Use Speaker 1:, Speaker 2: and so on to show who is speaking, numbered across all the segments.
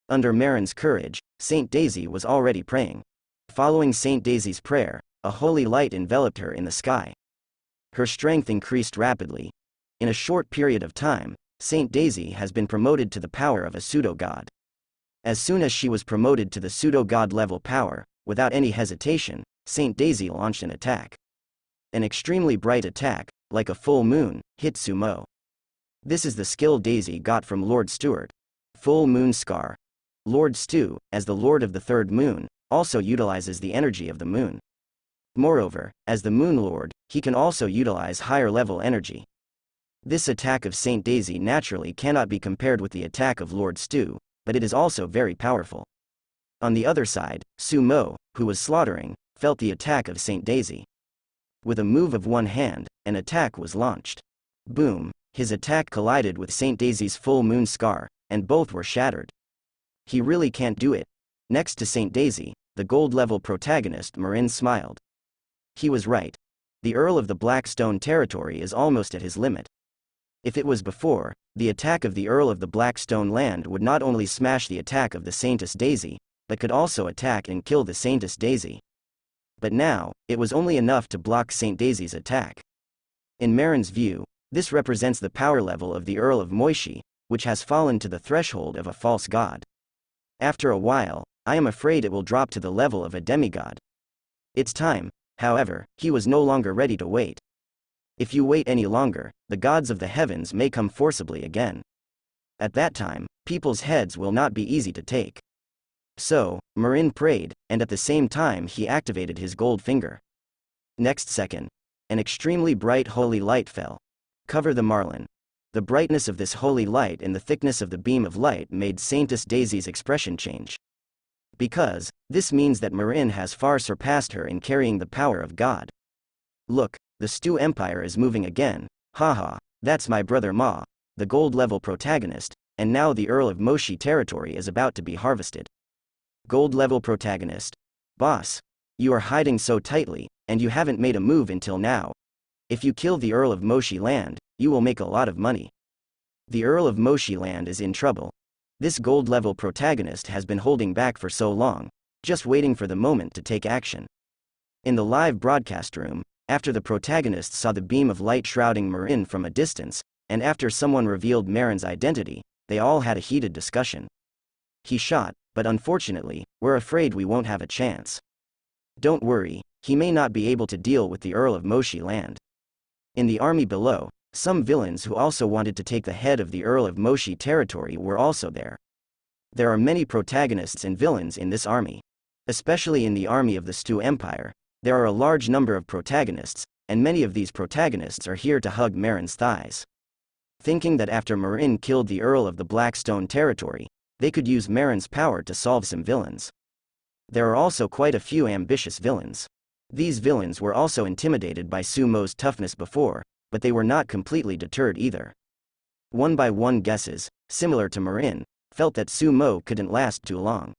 Speaker 1: Under Marin's courage, Saint Daisy was already praying. Following Saint Daisy's prayer, a holy light enveloped her in the sky. Her strength increased rapidly. In a short period of time, Saint Daisy has been promoted to the power of a pseudo-god. As soon as she was promoted to the pseudo-god level power, without any hesitation, Saint Daisy launched an attack. An extremely bright attack, like a full moon, hit Sumo. This is the skill Daisy got from Lord Stewart. Full Moon Scar. Lord Stu, as the Lord of the Third Moon, also utilizes the energy of the moon. Moreover, as the Moon Lord, he can also utilize higher level energy. This attack of Saint Daisy naturally cannot be compared with the attack of Lord Stu, but it is also very powerful. On the other side, Sumo, who was slaughtering, felt the attack of Saint Daisy. With a move of one hand, an attack was launched. Boom, his attack collided with Saint Daisy's full moon scar, and both were shattered. He really can't do it. Next to Saint Daisy, the gold-level protagonist Marin smiled. He was right. The Earl of the Blackstone territory is almost at his limit. If it was before, the attack of the Earl of the Blackstone land would not only smash the attack of the Saintess Daisy, but could also attack and kill the Saintess Daisy. But now, it was only enough to block Saint Daisy's attack. In Marin's view, this represents the power level of the Earl of Moishi, which has fallen to the threshold of a false god. After a while, I am afraid it will drop to the level of a demigod. It's time, however, he was no longer ready to wait. If you wait any longer, the gods of the heavens may come forcibly again. At that time, people's heads will not be easy to take. So, Marin prayed, and at the same time he activated his gold finger. Next second, an extremely bright holy light fell. Cover the Marlin. The brightness of this holy light and the thickness of the beam of light made Saintess Daisy's expression change. Because, this means that Marin has far surpassed her in carrying the power of God. Look, the Stu Empire is moving again, haha, that's my brother Ma, the gold-level protagonist, and now the Earl of Moshi territory is about to be harvested. Gold-level protagonist. Boss. You are hiding so tightly, and you haven't made a move until now. If you kill the Earl of Moshi land, you will make a lot of money. The Earl of Moshi land is in trouble. This gold-level protagonist has been holding back for so long, just waiting for the moment to take action. In the live broadcast room, after the protagonist saw the beam of light shrouding Marin from a distance, and after someone revealed Marin's identity, they all had a heated discussion. He shot, but unfortunately, we're afraid we won't have a chance. Don't worry, he may not be able to deal with the Earl of Moshi land. In the army below, some villains who also wanted to take the head of the Earl of Moshi territory were also there. There are many protagonists and villains in this army. Especially in the army of the Stu Empire, there are a large number of protagonists, and many of these protagonists are here to hug Marin's thighs. Thinking that after Marin killed the Earl of the Blackstone territory, they could use Marin's power to solve some villains. There are also quite a few ambitious villains. These villains were also intimidated by Sumo's toughness before, but they were not completely deterred either. One by one guesses, similar to Marin, felt that Sumo couldn't last too long.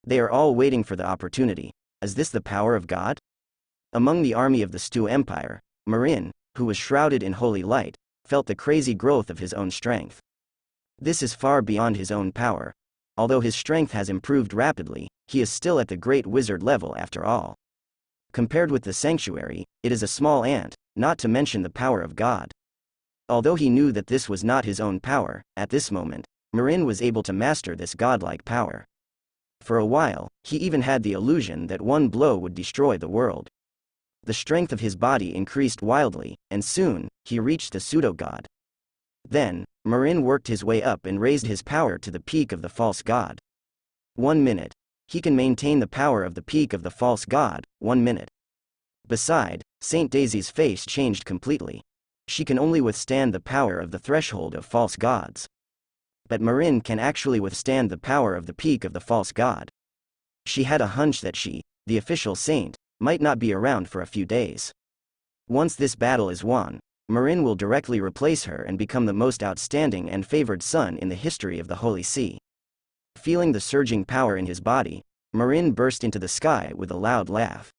Speaker 1: They are all waiting for the opportunity. Is this the power of God? Among the army of the Stu Empire, Marin, who was shrouded in holy light, felt the crazy growth of his own strength. This is far beyond his own power. Although his strength has improved rapidly, he is still at the great wizard level after all. Compared with the sanctuary, it is a small ant, not to mention the power of God. Although he knew that this was not his own power, at this moment, Marin was able to master this godlike power. For a while, he even had the illusion that one blow would destroy the world. The strength of his body increased wildly, and soon, he reached the pseudo-god. Then, Marin worked his way up and raised his power to the peak of the false god. 1 minute. He can maintain the power of the peak of the false god, 1 minute. Beside, Saint Daisy's face changed completely. She can only withstand the power of the threshold of false gods. But Marin can actually withstand the power of the peak of the false god. She had a hunch that she, the official saint, might not be around for a few days. Once this battle is won, Marin will directly replace her and become the most outstanding and favored son in the history of the Holy See. Feeling the surging power in his body, Marin burst into the sky with a loud laugh.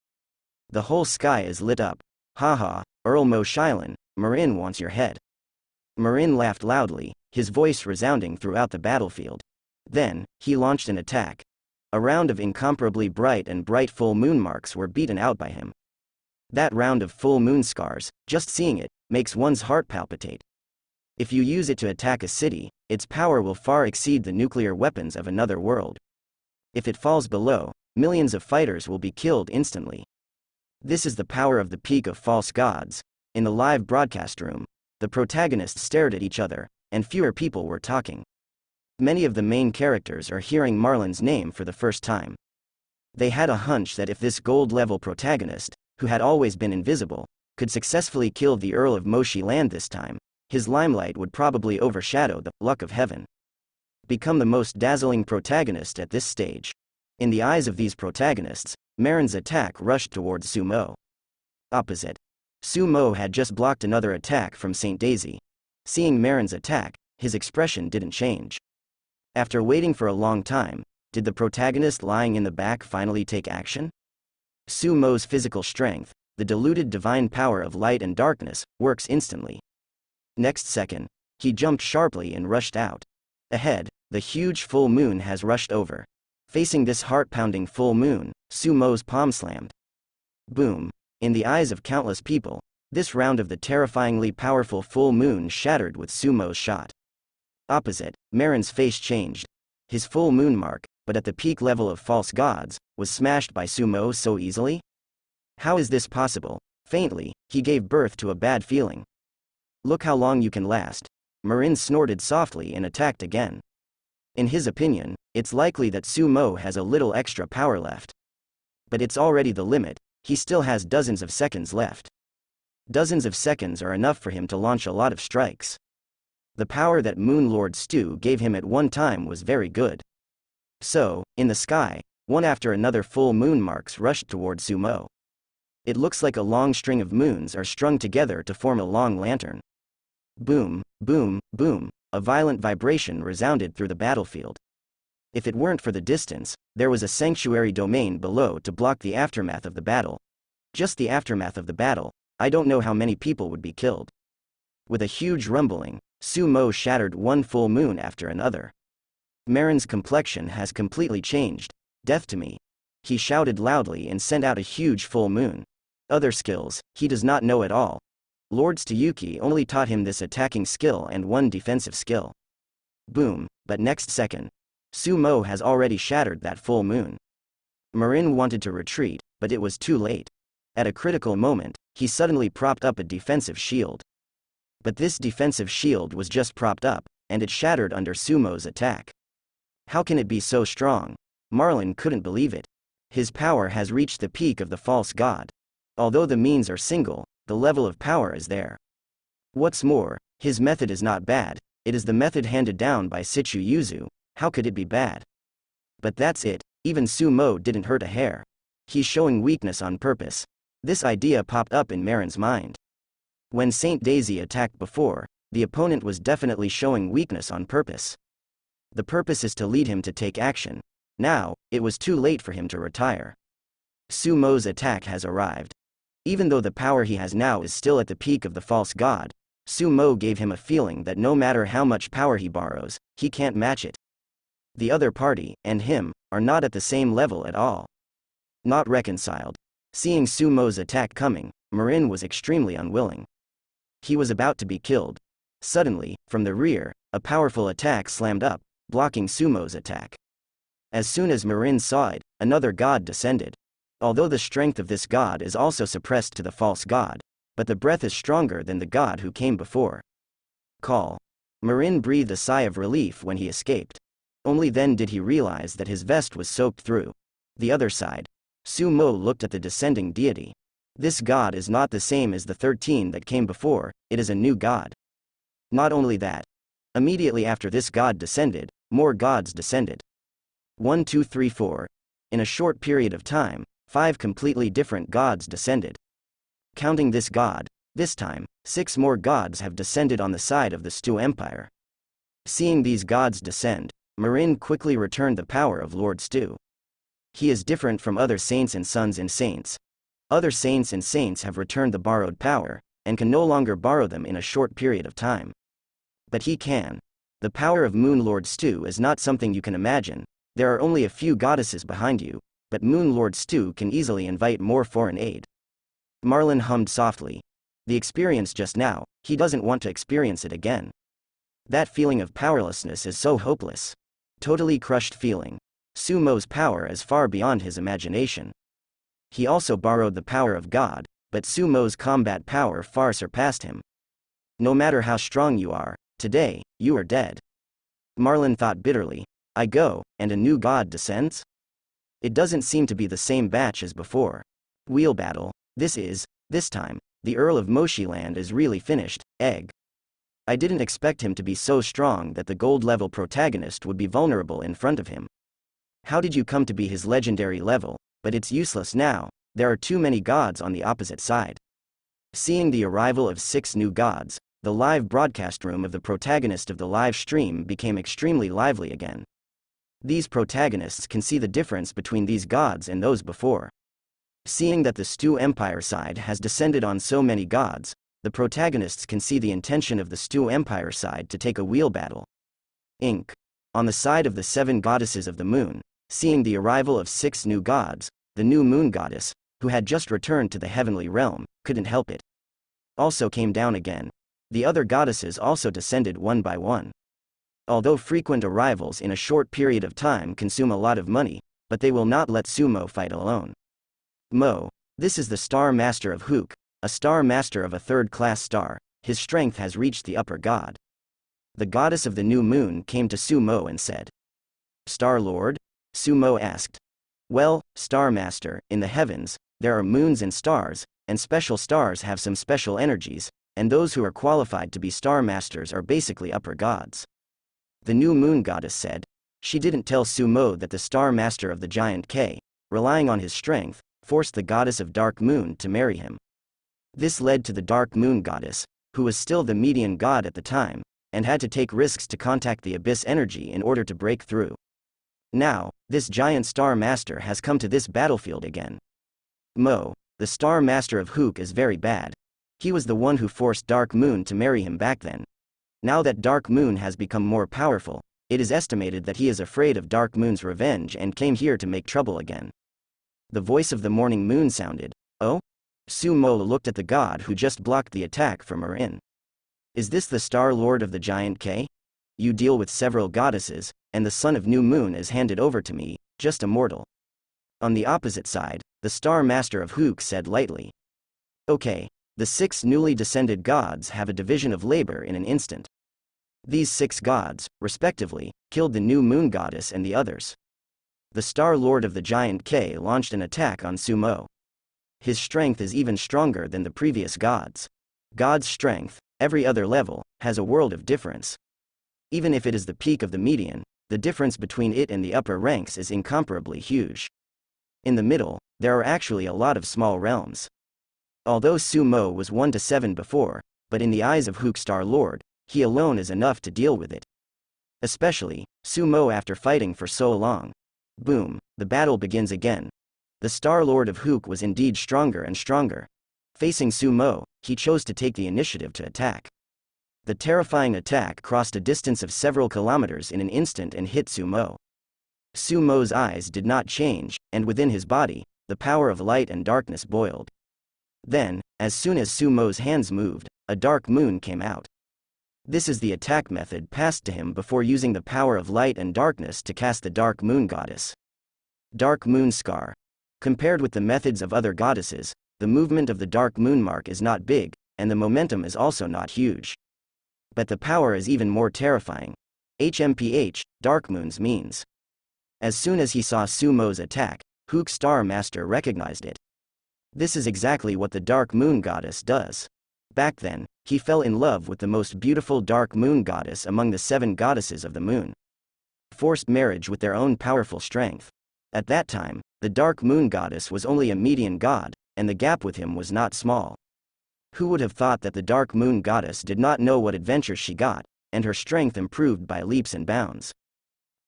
Speaker 1: The whole sky is lit up. Haha, Earl Moshilan, Marin wants your head. Marin laughed loudly, his voice resounding throughout the battlefield. Then, he launched an attack. A round of incomparably bright full moon marks were beaten out by him. That round of full moon scars, just seeing it, makes one's heart palpitate. If you use it to attack a city, its power will far exceed the nuclear weapons of another world. If it falls below, millions of fighters will be killed instantly. This is the power of the peak of false gods. In the live broadcast room, the protagonists stared at each other, and fewer people were talking. Many of the main characters are hearing Marlin's name for the first time. They had a hunch that if this gold-level protagonist, who had always been invisible, could successfully kill the Earl of Moshi Land this time, his limelight would probably overshadow the luck of heaven. Become the most dazzling protagonist at this stage. In the eyes of these protagonists, Marin's attack rushed towards Sumo. Opposite. Sumo had just blocked another attack from Saint Daisy. Seeing Marin's attack, his expression didn't change. After waiting for a long time, did the protagonist lying in the back finally take action? Sumo's physical strength, the diluted divine power of light and darkness, works instantly. Next second, he jumped sharply and rushed out. Ahead, the huge full moon has rushed over. Facing this heart-pounding full moon, Sumo's palm slammed. Boom. In the eyes of countless people, this round of the terrifyingly powerful full moon shattered with Sumo's shot. Opposite, Marin's face changed. His full moon mark, but at the peak level of false gods, was smashed by Sumo so easily? How is this possible? Faintly, he gave birth to a bad feeling. Look how long you can last. Marin snorted softly and attacked again. In his opinion, it's likely that Sumo has a little extra power left. But it's already the limit, he still has dozens of seconds left. Dozens of seconds are enough for him to launch a lot of strikes. The power that Moon Lord Stu gave him at one time was very good. So, in the sky, one after another full moon marks rushed toward Sumo. It looks like a long string of moons are strung together to form a long lantern. Boom, boom, boom, a violent vibration resounded through the battlefield. If it weren't for the distance, there was a sanctuary domain below to block the aftermath of the battle. Just the aftermath of the battle, I don't know how many people would be killed. With a huge rumbling, Sumo shattered one full moon after another. Marin's complexion has completely changed. Death to me. He shouted loudly and sent out a huge full moon. Other skills, he does not know at all. Lord Tsuyuki only taught him this attacking skill and one defensive skill. Boom, but next second, Sumo has already shattered that full moon. Marin wanted to retreat, but it was too late. At a critical moment, he suddenly propped up a defensive shield. But this defensive shield was just propped up, and it shattered under Sumo's attack. How can it be so strong? Marlin couldn't believe it. His power has reached the peak of the false god. Although the means are single, the level of power is there. What's more, his method is not bad, it is the method handed down by Shichu Yuzu, how could it be bad? But that's it, even Sumo didn't hurt a hair. He's showing weakness on purpose. This idea popped up in Marin's mind. When Saint Daisy attacked before, the opponent was definitely showing weakness on purpose. The purpose is to lead him to take action. Now, it was too late for him to retire. Sumo's attack has arrived. Even though the power he has now is still at the peak of the false god, Sumo gave him a feeling that no matter how much power he borrows, he can't match it. The other party, and him, are not at the same level at all. Not reconciled. Seeing Sumo's attack coming, Marin was extremely unwilling. He was about to be killed. Suddenly, from the rear, a powerful attack slammed up, blocking Sumo's attack. As soon as Marin saw it, another god descended. Although the strength of this god is also suppressed to the false god, but the breath is stronger than the god who came before. Call. Marin breathed a sigh of relief when he escaped. Only then did he realize that his vest was soaked through. The other side. Sumo looked at the descending deity. This god is not the same as the 13 that came before, it is a new god. Not only that. Immediately after this god descended, more gods descended. 1 2 3 4. In a short period of time, 5 completely different gods descended. Counting this god, this time, 6 more gods have descended on the side of the Stu Empire. Seeing these gods descend, Marin quickly returned the power of Lord Stu. He is different from other saints and sons and saints. Other saints and saints have returned the borrowed power, and can no longer borrow them in a short period of time. But he can. The power of Moon Lord Stu is not something you can imagine. There are only a few goddesses behind you, but Moon Lord Stu can easily invite more foreign aid. Marlin hummed softly. The experience just now, he doesn't want to experience it again. That feeling of powerlessness is so hopeless. Totally crushed feeling. Sumo's power is far beyond his imagination. He also borrowed the power of God, but Sumo's combat power far surpassed him. No matter how strong you are, today, you are dead. Marlin thought bitterly. I go, and a new god descends? It doesn't seem to be the same batch as before. Wheel battle. This time, the Earl of Moshiland is really finished. Egg. I didn't expect him to be so strong that the gold-level protagonist would be vulnerable in front of him. How did you come to be his legendary level? But it's useless now, there are too many gods on the opposite side. Seeing the arrival of 6 new gods, the live broadcast room of the protagonist of the live stream became extremely lively again. These protagonists can see the difference between these gods and those before. Seeing that the Stu Empire side has descended on so many gods, the protagonists can see the intention of the Stu Empire side to take a wheel battle. Inc. On the side of the 7 goddesses of the moon, seeing the arrival of 6 new gods, the new moon goddess, who had just returned to the heavenly realm, couldn't help it. Also came down again. The other goddesses also descended one by one. Although frequent arrivals in a short period of time consume a lot of money, but they will not let Sumo fight alone. Mo. This is the Star Master of Hook, a Star Master of a 3rd-class star. His strength has reached the upper god. The goddess of the new moon came to Sumo and said. Star Lord? Sumo asked. Well, Star Master, in the heavens, there are moons and stars, and special stars have some special energies, and those who are qualified to be Star Masters are basically upper gods. The new moon goddess said. She didn't tell Sumo that the Star Master of the Giant K, relying on his strength, forced the goddess of Dark Moon to marry him. This led to the Dark Moon goddess, who was still the median god at the time, and had to take risks to contact the Abyss energy in order to break through. Now, this giant Star Master has come to this battlefield again. Mo, the Star Master of Hook is very bad. He was the one who forced Dark Moon to marry him back then. Now that Dark Moon has become more powerful, it is estimated that he is afraid of Dark Moon's revenge and came here to make trouble again. The voice of the morning moon sounded. Oh? Sumo looked at the god who just blocked the attack from Marin. Is this the Star Lord of the Giant K? You deal with several goddesses, and the son of New Moon is handed over to me, just a mortal. On the opposite side, the Star Master of Hook said lightly. Okay, the 6 newly descended gods have a division of labor in an instant. These 6 gods, respectively, killed the new moon goddess and the others. The Star Lord of the Giant K launched an attack on Sumo. His strength is even stronger than the previous gods. God's strength, every other level, has a world of difference. Even if it is the peak of the median, the difference between it and the upper ranks is incomparably huge. In the middle, there are actually a lot of small realms. Although Sumo was 1 to 7 before, but in the eyes of Hook Star Lord, he alone is enough to deal with it. Especially, Sumo after fighting for so long. Boom, the battle begins again. The Star Lord of Hook was indeed stronger and stronger. Facing Sumo, he chose to take the initiative to attack. The terrifying attack crossed a distance of several kilometers in an instant and hit Sumo. Sumo's eyes did not change, and within his body, the power of light and darkness boiled. Then, as soon as Sumo's hands moved, a dark moon came out. This is the attack method passed to him before using the power of light and darkness to cast the Dark Moon Goddess. Dark Moon Scar. Compared with the methods of other goddesses, the movement of the Dark Moon Mark is not big, and the momentum is also not huge. But the power is even more terrifying. HMPH, Dark Moon's means. As soon as he saw Sumo's attack, Hook Star Master recognized it. This is exactly what the Dark Moon Goddess does. Back then, he fell in love with the most beautiful Dark Moon Goddess among the 7 goddesses of the moon. Forced marriage with their own powerful strength. At that time, the Dark Moon Goddess was only a median god, and the gap with him was not small. Who would have thought that the Dark Moon Goddess did not know what adventures she got, and her strength improved by leaps and bounds.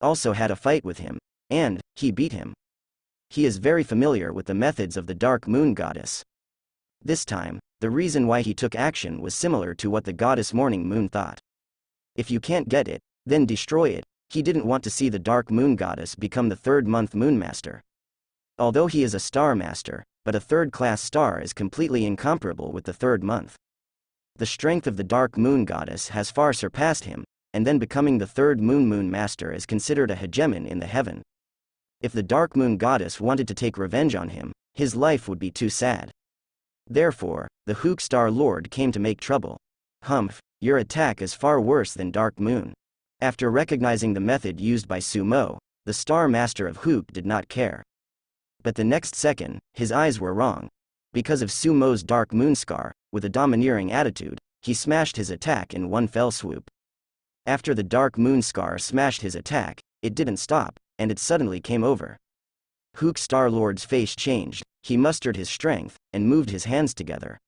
Speaker 1: Also had a fight with him, and he beat him. He is very familiar with the methods of the Dark Moon Goddess. This time, the reason why he took action was similar to what the goddess Morning Moon thought. If you can't get it, then destroy it. He didn't want to see the Dark Moon Goddess become the third-month Moonmaster. Although he is a Star Master, but a third-class star is completely incomparable with the third month. The strength of the Dark Moon Goddess has far surpassed him, and then becoming the third Moon Master is considered a hegemon in the heaven. If the Dark Moon Goddess wanted to take revenge on him, his life would be too sad. Therefore, the Hook Star Lord came to make trouble. Humph, your attack is far worse than Dark Moon. After recognizing the method used by Sumo, the Star Master of Hook did not care. But the next second, his eyes were wrong. Because of Sumo's Dark Moon Scar, with a domineering attitude, he smashed his attack in one fell swoop. After the Dark Moon Scar smashed his attack, it didn't stop, and it suddenly came over. Hook Star Lord's face changed, he mustered his strength, and moved his hands together.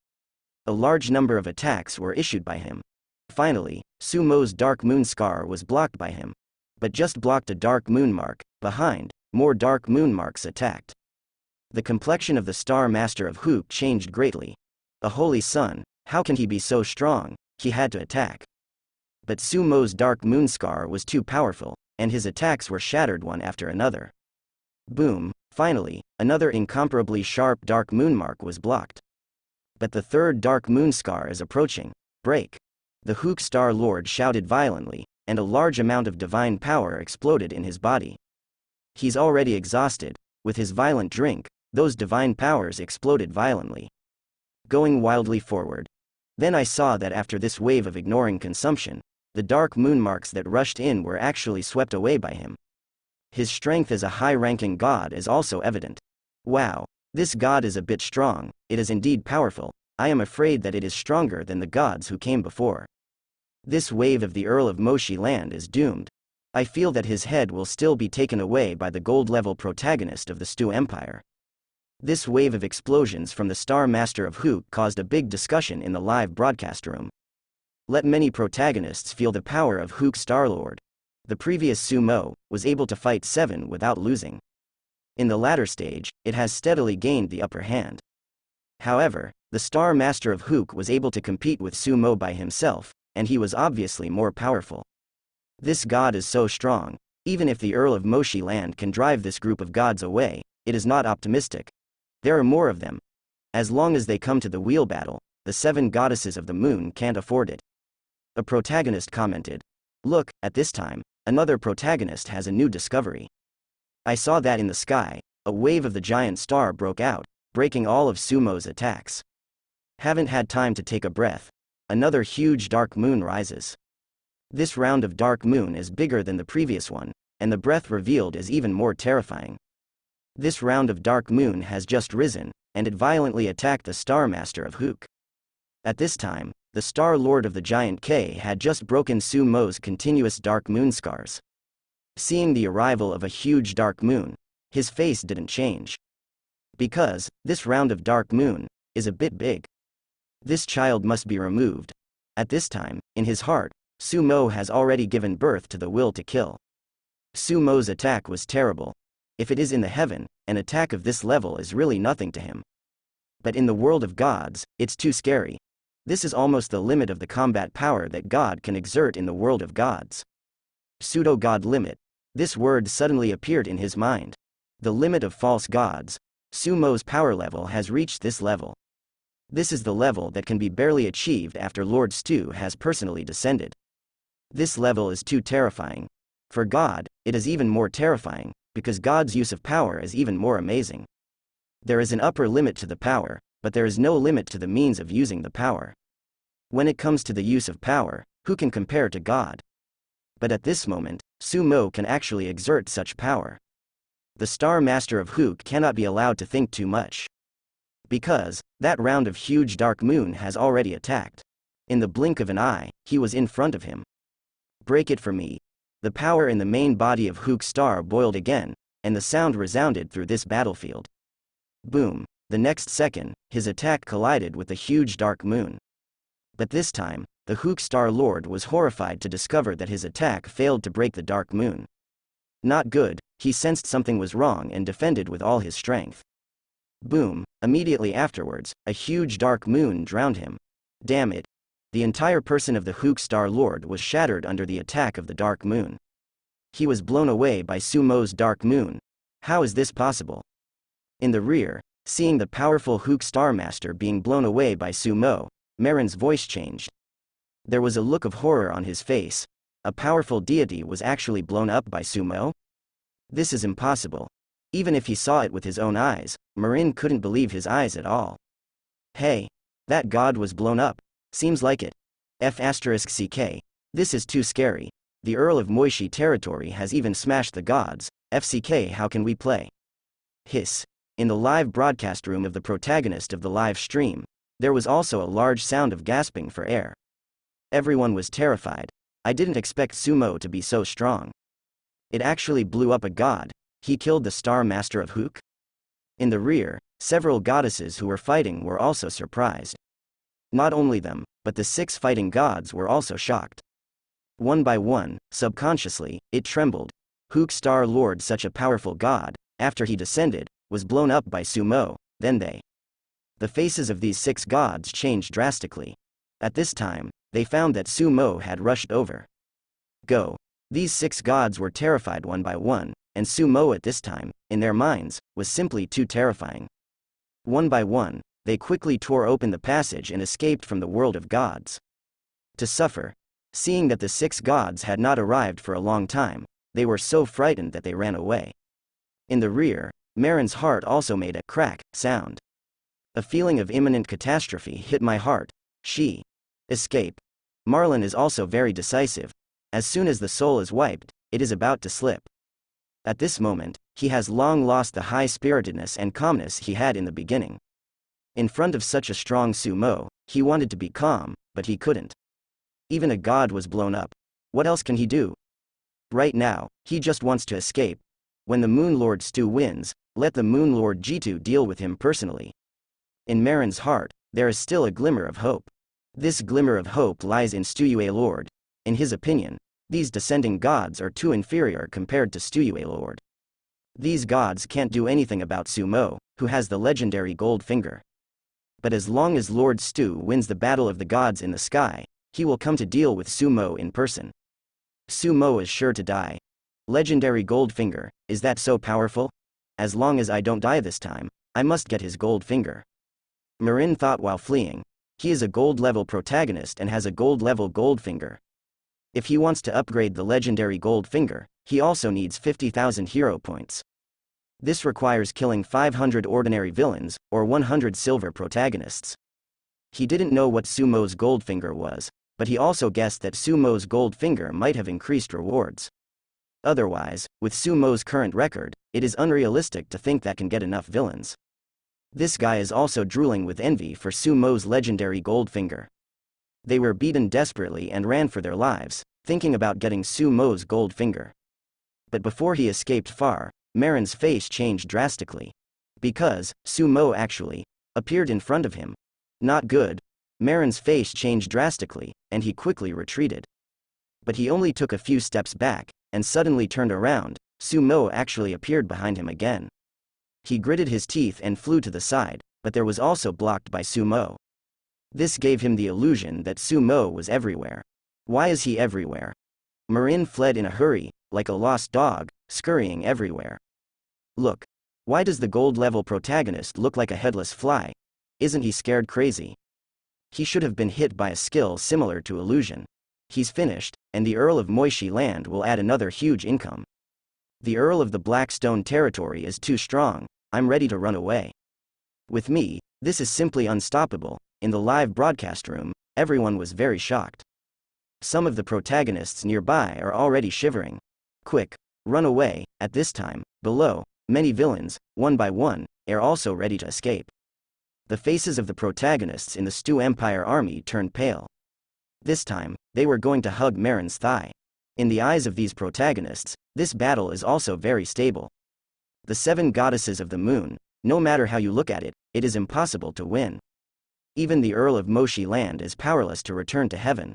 Speaker 1: A large number of attacks were issued by him. Finally, Sumo's Dark Moon Scar was blocked by him. But just blocked a Dark Moon Mark, behind, more Dark Moon Marks attacked. The complexion of the Star Master of Hook changed greatly. A holy sun, how can he be so strong? He had to attack. But Sumo's Dark Moon Scar was too powerful, and his attacks were shattered one after another. Boom, finally, another incomparably sharp Dark Moon Mark was blocked. But the third Dark Moon Scar is approaching. Break! The Hook Star Lord shouted violently, and a large amount of divine power exploded in his body. He's already exhausted. With his violent drink, those divine powers exploded violently, going wildly forward. Then I saw that after this wave of ignoring consumption, the Dark Moon Marks that rushed in were actually swept away by him. His strength as a high-ranking god is also evident. Wow, this god is a bit strong, it is indeed powerful. I am afraid that it is stronger than the gods who came before. This wave of the Earl of Moshi Land is doomed. I feel that his head will still be taken away by the gold-level protagonist of the Stu Empire. This wave of explosions from the Star Master of Hook caused a big discussion in the live broadcast room. Let many protagonists feel the power of Hook Starlord. The previous Sumo was able to fight 7 without losing. In the latter stage, it has steadily gained the upper hand. However, the Star Master of Hook was able to compete with Sumo by himself, and he was obviously more powerful. This god is so strong. Even if the Earl of Moshi Land can drive this group of gods away, it is not optimistic. There are more of them. As long as they come to the wheel battle, the 7 goddesses of the moon can't afford it. A protagonist commented. Look, at this time, another protagonist has a new discovery. I saw that in the sky, a wave of the giant star broke out, breaking all of Sumo's attacks. Haven't had time to take a breath. Another huge dark moon rises. This round of dark moon is bigger than the previous one, and the breath revealed is even more terrifying. This round of dark moon has just risen, and it violently attacked the Star Master of Hook. At this time, the Star Lord of the Giant K had just broken Sumo's continuous dark moon scars. Seeing the arrival of a huge dark moon, his face didn't change. Because, this round of dark moon is a bit big. This child must be removed. At this time, in his heart, Sumo has already given birth to the will to kill. Sumo's attack was terrible. If it is in the heaven, an attack of this level is really nothing to him. But in the world of gods, it's too scary. This is almost the limit of the combat power that God can exert in the world of gods. Pseudo-god limit. This word suddenly appeared in his mind. The limit of false gods. Sumo's power level has reached this level. This is the level that can be barely achieved after Lord Stu has personally descended. This level is too terrifying. For God, it is even more terrifying, because God's use of power is even more amazing. There is an upper limit to the power, but there is no limit to the means of using the power. When it comes to the use of power, who can compare to God? But at this moment, Sumo can actually exert such power. The Star Master of Hook cannot be allowed to think too much. Because, that round of huge dark moon has already attacked. In the blink of an eye, he was in front of him. Break it for me. The power in the main body of Hook Star boiled again, and the sound resounded through this battlefield. Boom. The next second, his attack collided with the huge dark moon. But this time, the Hook Star Lord was horrified to discover that his attack failed to break the dark moon. Not good, he sensed something was wrong and defended with all his strength. Boom. Immediately afterwards, a huge dark moon drowned him. Damn it. The entire person of the Hook Star Lord was shattered under the attack of the Dark Moon. He was blown away by Sumo's Dark Moon. How is this possible? In the rear, seeing the powerful Hook Star Master being blown away by Sumo, Marin's voice changed. There was a look of horror on his face. A powerful deity was actually blown up by Sumo? This is impossible. Even if he saw it with his own eyes, Marin couldn't believe his eyes at all. Hey, that god was blown up. Seems like it. F***ck. This is too scary. The Earl of Moishi territory has even smashed the gods. FCK, how can we play? Hiss. In the live broadcast room of the protagonist of the live stream, there was also a large sound of gasping for air. Everyone was terrified. I didn't expect Sumo to be so strong. It actually blew up a god. He killed the Star Master of Hook? In the rear, several goddesses who were fighting were also surprised. Not only them, but the 6 fighting gods were also shocked. One by one, subconsciously, it trembled. Hook Star Lord, such a powerful god, after he descended, was blown up by Sumo, then they. The faces of these 6 gods changed drastically. At this time, they found that Sumo had rushed over. Go. These 6 gods were terrified one by one, and Sumo at this time, in their minds, was simply too terrifying. One by one, they quickly tore open the passage and escaped from the world of gods. To suffer. Seeing that the 6 gods had not arrived for a long time, they were so frightened that they ran away. In the rear, Marin's heart also made a crack sound. A feeling of imminent catastrophe hit my heart. She. Escape. Marlin is also very decisive. As soon as the soul is wiped, it is about to slip. At this moment, he has long lost the high-spiritedness and calmness he had in the beginning. In front of such a strong Sumo, he wanted to be calm, but he couldn't. Even a god was blown up. What else can he do? Right now, he just wants to escape. When the Moon Lord Stu wins, let the Moon Lord Jitu deal with him personally. In Marin's heart, there is still a glimmer of hope. This glimmer of hope lies in Stuyue Lord. In his opinion, these descending gods are too inferior compared to Stuyue Lord. These gods can't do anything about Sumo, who has the legendary gold finger. But as long as Lord Stu wins the battle of the gods in the sky, he will come to deal with Sumo in person. Sumo is sure to die. Legendary gold finger, is that so powerful? As long as I don't die this time, I must get his gold finger. Marin thought while fleeing. He is a gold-level protagonist and has a gold-level gold finger. If he wants to upgrade the legendary gold finger, he also needs 50,000 hero points. This requires killing 500 ordinary villains, or 100 silver protagonists. He didn't know what Sumo's gold finger was, but he also guessed that Sumo's gold finger might have increased rewards. Otherwise, with Sumo's current record, it is unrealistic to think that can get enough villains. This guy is also drooling with envy for Sumo's legendary gold finger. They were beaten desperately and ran for their lives, thinking about getting Sumo's gold finger. But before he escaped far, Marin's face changed drastically. Because, Sumo actually appeared in front of him. Not good. Marin's face changed drastically, and he quickly retreated. But he only took a few steps back, and suddenly turned around. Sumo actually appeared behind him again. He gritted his teeth and flew to the side, but there was also blocked by Sumo. This gave him the illusion that Sumo was everywhere. Why is he everywhere? Marin fled in a hurry, like a lost dog, scurrying everywhere. Look. Why does the gold-level protagonist look like a headless fly? Isn't he scared crazy? He should have been hit by a skill similar to illusion. He's finished, and the Earl of Moishi land will add another huge income. The Earl of the Blackstone territory is too strong. I'm ready to run away. With me, this is simply unstoppable. In the live broadcast room, everyone was very shocked. Some of the protagonists nearby are already shivering. Quick, run away. At this time, below, many villains, one by one, are also ready to escape. The faces of the protagonists in the Stu Empire army turned pale. This time, they were going to hug Marin's thigh. In the eyes of these protagonists, this battle is also very stable. The 7 goddesses of the moon, no matter how you look at it, it is impossible to win. Even the Earl of Moishi land is powerless to return to heaven.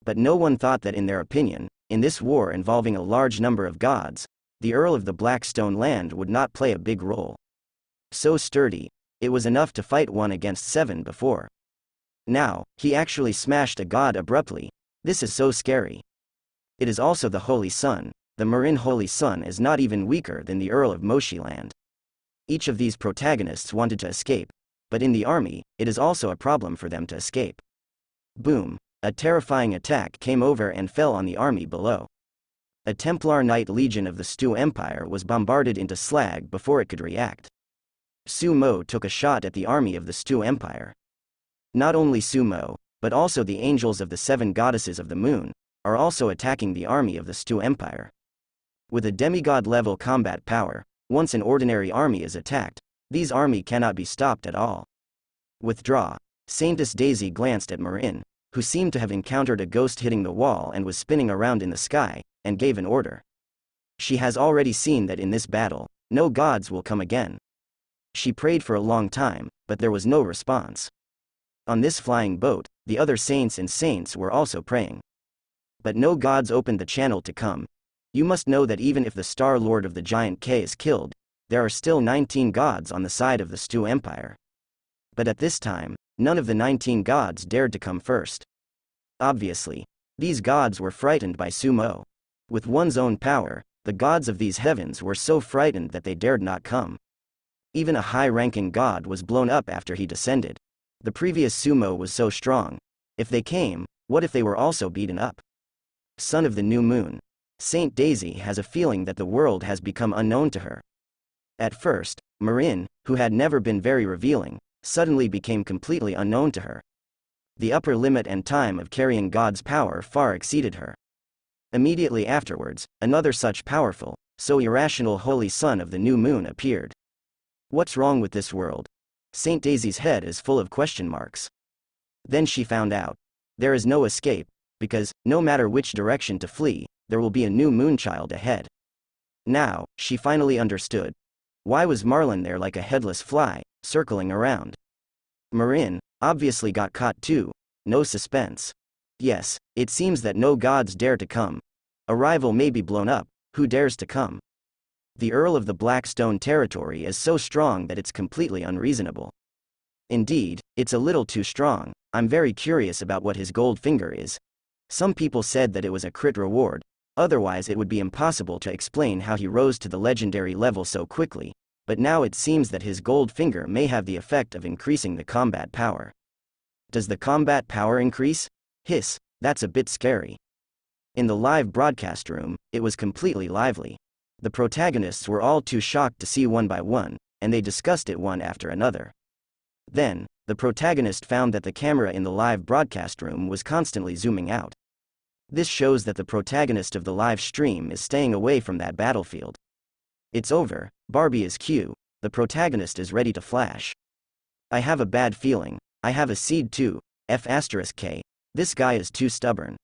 Speaker 1: But no one thought that in their opinion, in this war involving a large number of gods, the Earl of the Blackstone land would not play a big role. So sturdy, it was enough to fight 1 against 7 before. Now, he actually smashed a god abruptly. This is so scary. It is also the Holy Sun. The Marin Holy Sun is not even weaker than the Earl of Moshiland. Each of these protagonists wanted to escape, but in the army, it is also a problem for them to escape. Boom! A terrifying attack came over and fell on the army below. A Templar Knight Legion of the Stu Empire was bombarded into slag before it could react. Sumo took a shot at the army of the Stu Empire. Not only Sumo, but also the angels of the 7 goddesses of the moon, are also attacking the army of the Stu Empire. With a demigod-level combat power, once an ordinary army is attacked, these army cannot be stopped at all. Withdraw. Saintess Daisy glanced at Marin, who seemed to have encountered a ghost hitting the wall and was spinning around in the sky, and gave an order. She has already seen that in this battle, no gods will come again. She prayed for a long time, but there was no response. On this flying boat, the other saints and saints were also praying. But no gods opened the channel to come. You must know that even if the Star Lord of the Giant K is killed, there are still 19 gods on the side of the Stu Empire. But at this time, none of the 19 gods dared to come first. Obviously, these gods were frightened by Sumo. With one's own power, the gods of these heavens were so frightened that they dared not come. Even a high-ranking god was blown up after he descended. The previous Sumo was so strong. If they came, what if they were also beaten up? Son of the New Moon. Saint Daisy has a feeling that the world has become unknown to her. At first, Marin, who had never been very revealing, suddenly became completely unknown to her. The upper limit and time of carrying God's power far exceeded her. Immediately afterwards, another such powerful, so irrational Holy Son of the New Moon appeared. What's wrong with this world? Saint Daisy's head is full of question marks. Then she found out. There is no escape, because, no matter which direction to flee, there will be a new moonchild ahead. Now, she finally understood. Why was Marlin there like a headless fly, circling around? Marin, obviously got caught too. No suspense. Yes, it seems that no gods dare to come. A rival may be blown up, who dares to come? The Earl of the Blackstone territory is so strong that it's completely unreasonable. Indeed, it's a little too strong. I'm very curious about what his gold finger is. Some people said that it was a crit reward, otherwise it would be impossible to explain how he rose to the legendary level so quickly, but now it seems that his gold finger may have the effect of increasing the combat power. Does the combat power increase? Hiss, that's a bit scary. In the live broadcast room, it was completely lively. The protagonists were all too shocked to see one by one, and they discussed it one after another. Then, the protagonist found that the camera in the live broadcast room was constantly zooming out. This shows that the protagonist of the live stream is staying away from that battlefield. It's over, Barbie is Q, the protagonist is ready to flash. I have a bad feeling, I have a seed too, F*K, this guy is too stubborn.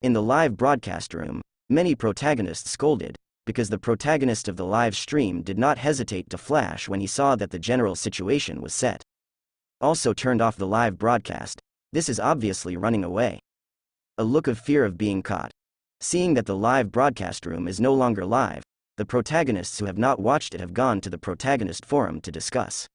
Speaker 1: In the live broadcast room, many protagonists scolded, because the protagonist of the live stream did not hesitate to flash when he saw that the general situation was set. Also turned off the live broadcast. This is obviously running away. A look of fear of being caught. Seeing that the live broadcast room is no longer live, the protagonists who have not watched it have gone to the protagonist forum to discuss.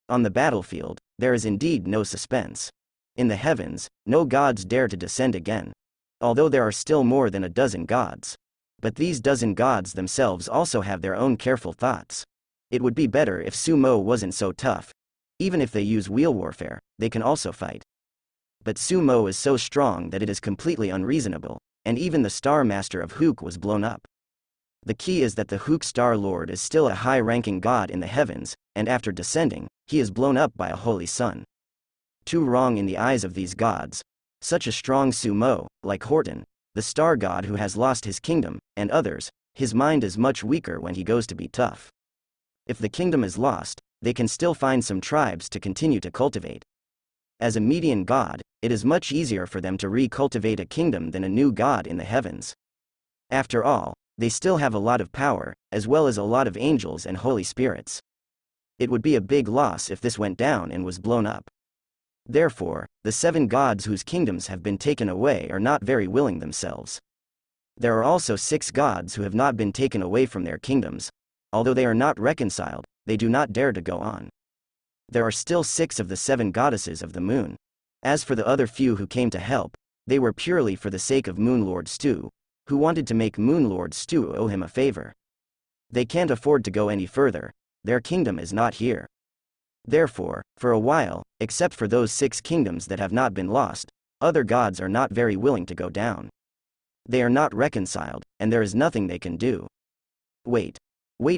Speaker 1: On the battlefield, there is indeed no suspense. In the heavens, no gods dare to descend again. Although there are still more than a dozen gods. But these dozen gods themselves also have their own careful thoughts. It would be better if Sumo wasn't so tough. Even if they use wheel warfare, they can also fight. But Sumo is so strong that it is completely unreasonable, and even the Star Master of Hook was blown up. The key is that the Hook Star Lord is still a high-ranking god in the heavens, and after descending, he is blown up by a holy sun. Too wrong in the eyes of these gods. Such a strong Sumo, like Horton, the star god who has lost his kingdom, and others, his mind is much weaker when he goes to be tough. If the kingdom is lost, they can still find some tribes to continue to cultivate. As a median god, it is much easier for them to recultivate a kingdom than a new god in the heavens. After all, they still have a lot of power, as well as a lot of angels and holy spirits. It would be a big loss if this went down and was blown up. Therefore, the 7 gods whose kingdoms have been taken away are not very willing themselves. There are also 6 gods who have not been taken away from their kingdoms. Although they are not reconciled, they do not dare to go on. There are still 6 of the 7 goddesses of the moon. As for the other few who came to help, they were purely for the sake of Moonlord Stu, who wanted to make Moonlord Stu owe him a favor. They can't afford to go any further, their kingdom is not here. Therefore, for a while, except for those 6 kingdoms that have not been lost, other gods are not very willing to go down. They are not reconciled, and there is nothing they can do. Wait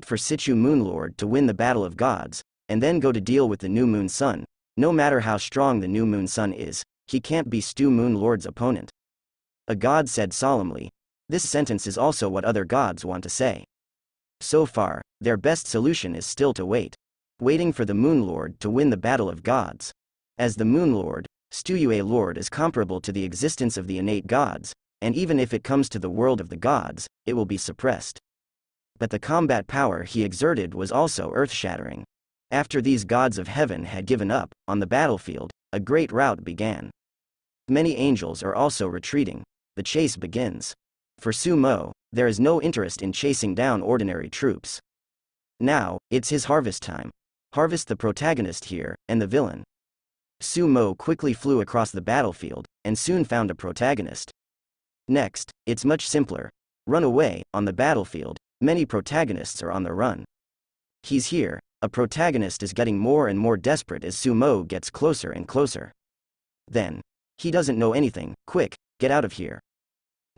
Speaker 1: for Situ Moonlord to win the battle of gods, and then go to deal with the New Moon Sun. No matter how strong the New Moon Sun is, he can't be Stu Moonlord's opponent. A god said solemnly. This sentence is also what other gods want to say. So far, their best solution is still to wait. Waiting for the Moonlord to win the battle of gods. As the Moonlord, Stu Yue Lord is comparable to the existence of the innate gods, and even if it comes to the world of the gods, it will be suppressed. But the combat power he exerted was also earth-shattering. After these gods of heaven had given up, on the battlefield, a great rout began. Many angels are also retreating. The chase begins. For Su Mo, there is no interest in chasing down ordinary troops. Now, it's his harvest time. Harvest the protagonist here, and the villain. Su Mo quickly flew across the battlefield, and soon found a protagonist. Next, it's much simpler. Run away. On the battlefield, many protagonists are on the run. He's here. A protagonist is getting more and more desperate as Su Mo gets closer and closer. Then, he doesn't know anything. Quick, get out of here.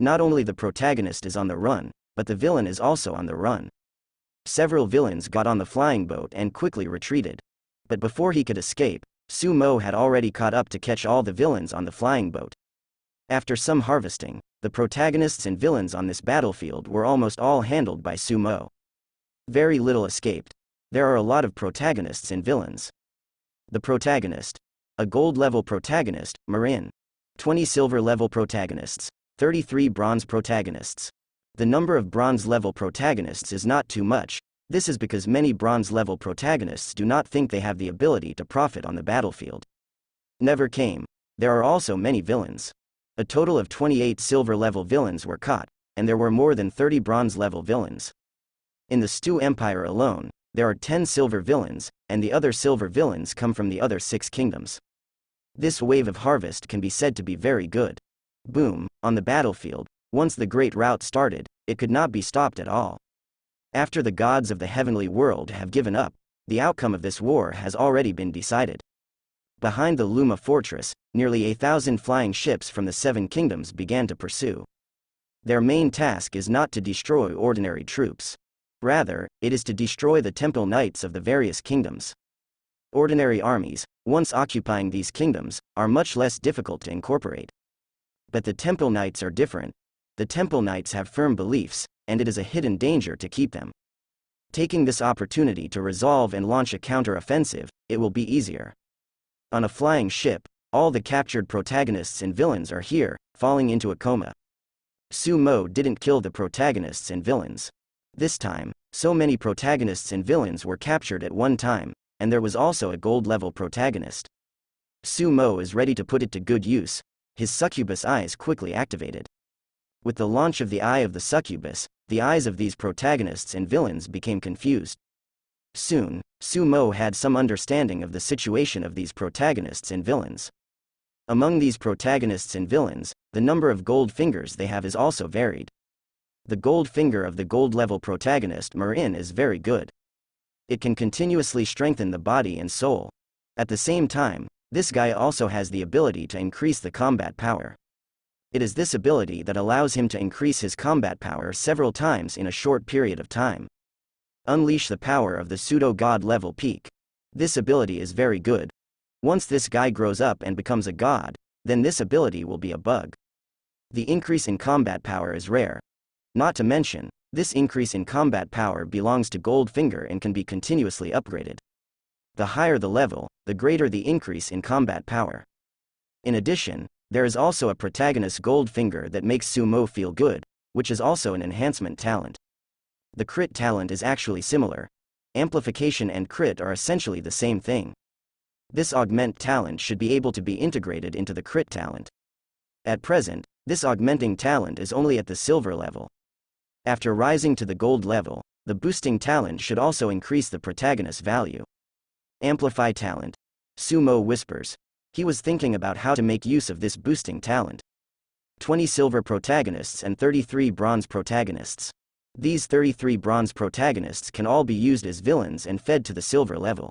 Speaker 1: Not only the protagonist is on the run, but the villain is also on the run. Several villains got on the flying boat and quickly retreated. But before he could escape, Su Mo had already caught up to catch all the villains on the flying boat. After some harvesting, the protagonists and villains on this battlefield were almost all handled by Su Mo. Very little escaped. There are a lot of protagonists and villains. The protagonist. A gold-level protagonist, Marin. 20 silver-level protagonists. 33 bronze protagonists. The number of bronze-level protagonists is not too much. This is because many bronze-level protagonists do not think they have the ability to profit on the battlefield. Never came. There are also many villains. A total of 28 silver-level villains were caught, and there were more than 30 bronze-level villains. In the Stu Empire alone, there are 10 silver villains, and the other silver villains come from the other 6 kingdoms. This wave of harvest can be said to be very good. Boom, on the battlefield, once the great rout started, it could not be stopped at all. After the gods of the heavenly world have given up, the outcome of this war has already been decided. Behind the Luma fortress, nearly 1,000 flying ships from the 7 kingdoms began to pursue. Their main task is not to destroy ordinary troops. Rather, it is to destroy the temple knights of the various kingdoms. Ordinary armies, once occupying these kingdoms, are much less difficult to incorporate. But the temple knights are different. The temple knights have firm beliefs, and it is a hidden danger to keep them. Taking this opportunity to resolve and launch a counter-offensive, it will be easier. On a flying ship, all the captured protagonists and villains are here, falling into a coma. Su Mo didn't kill the protagonists and villains. This time, so many protagonists and villains were captured at one time, and there was also a gold-level protagonist. Su Mo is ready to put it to good use. His succubus eyes quickly activated. With the launch of the eye of the succubus, the eyes of these protagonists and villains became confused. Soon, Su Mo had some understanding of the situation of these protagonists and villains. Among these protagonists and villains, the number of gold fingers they have is also varied. The gold finger of the gold-level protagonist Marin is very good. It can continuously strengthen the body and soul. At the same time, this guy also has the ability to increase the combat power. It is this ability that allows him to increase his combat power several times in a short period of time. Unleash the power of the pseudo-god level peak. This ability is very good. Once this guy grows up and becomes a god, then this ability will be a bug. The increase in combat power is rare. Not to mention, this increase in combat power belongs to Goldfinger and can be continuously upgraded. The higher the level, the greater the increase in combat power. In addition, there is also a protagonist Goldfinger that makes Su Mo feel good, which is also an enhancement talent. The crit talent is actually similar. Amplification and crit are essentially the same thing. This augment talent should be able to be integrated into the crit talent. At present, this augmenting talent is only at the silver level. After rising to the gold level, the boosting talent should also increase the protagonist's value. Amplify talent. Su Mo whispers. He was thinking about how to make use of this boosting talent. 20 silver protagonists and 33 bronze protagonists. These 33 bronze protagonists can all be used as villains and fed to the silver level.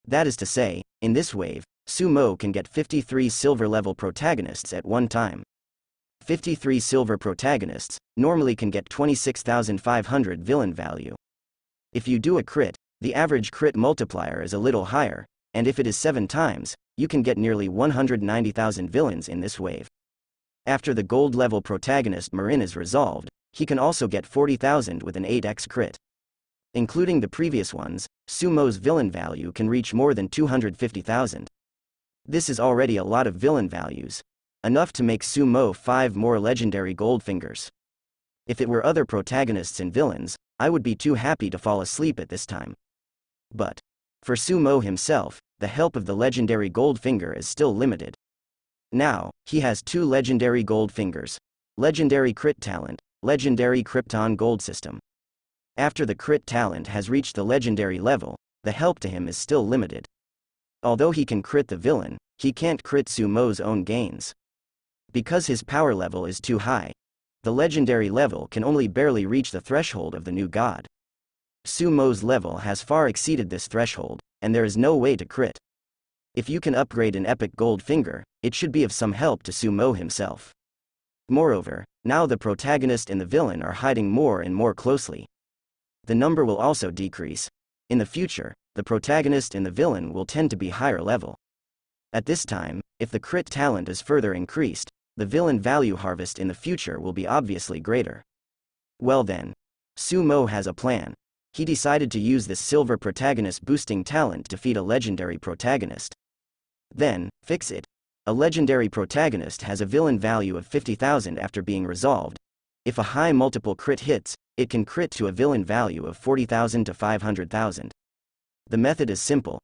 Speaker 1: That is to say, in this wave, Sumo can get 53 silver level protagonists at one time. 53 silver protagonists normally can get 26,500 villain value. If you do a crit, the average crit multiplier is a little higher, and if it is 7 times, you can get nearly 190,000 villains in this wave. After the gold level protagonist Marin is resolved, he can also get 40,000 with an 8x crit. Including the previous ones, Sumo's villain value can reach more than 250,000. This is already a lot of villain values. Enough to make Sumo 5 more legendary gold fingers. If it were other protagonists and villains, I would be too happy to fall asleep at this time. But for Sumo himself, the help of the legendary gold finger is still limited. Now, he has 2 legendary gold fingers. Legendary crit talent, legendary Krypton gold system. After the crit talent has reached the legendary level, the help to him is still limited. Although he can crit the villain, he can't crit Sumo's own gains. Because his power level is too high, the legendary level can only barely reach the threshold of the new god. Sumo's level has far exceeded this threshold, and there is no way to crit. If you can upgrade an epic gold finger, it should be of some help to Sumo himself. Moreover, now the protagonist and the villain are hiding more and more closely. The number will also decrease. In the future, the protagonist and the villain will tend to be higher level. At this time, if the crit talent is further increased, the villain value harvest in the future will be obviously greater. Well then, Sumo has a plan. He decided to use this silver protagonist boosting talent to defeat a legendary protagonist. Then, fix it. A legendary protagonist has a villain value of 50,000 after being resolved. If a high multiple crit hits, it can crit to a villain value of 40,000 to 500,000. The method is simple.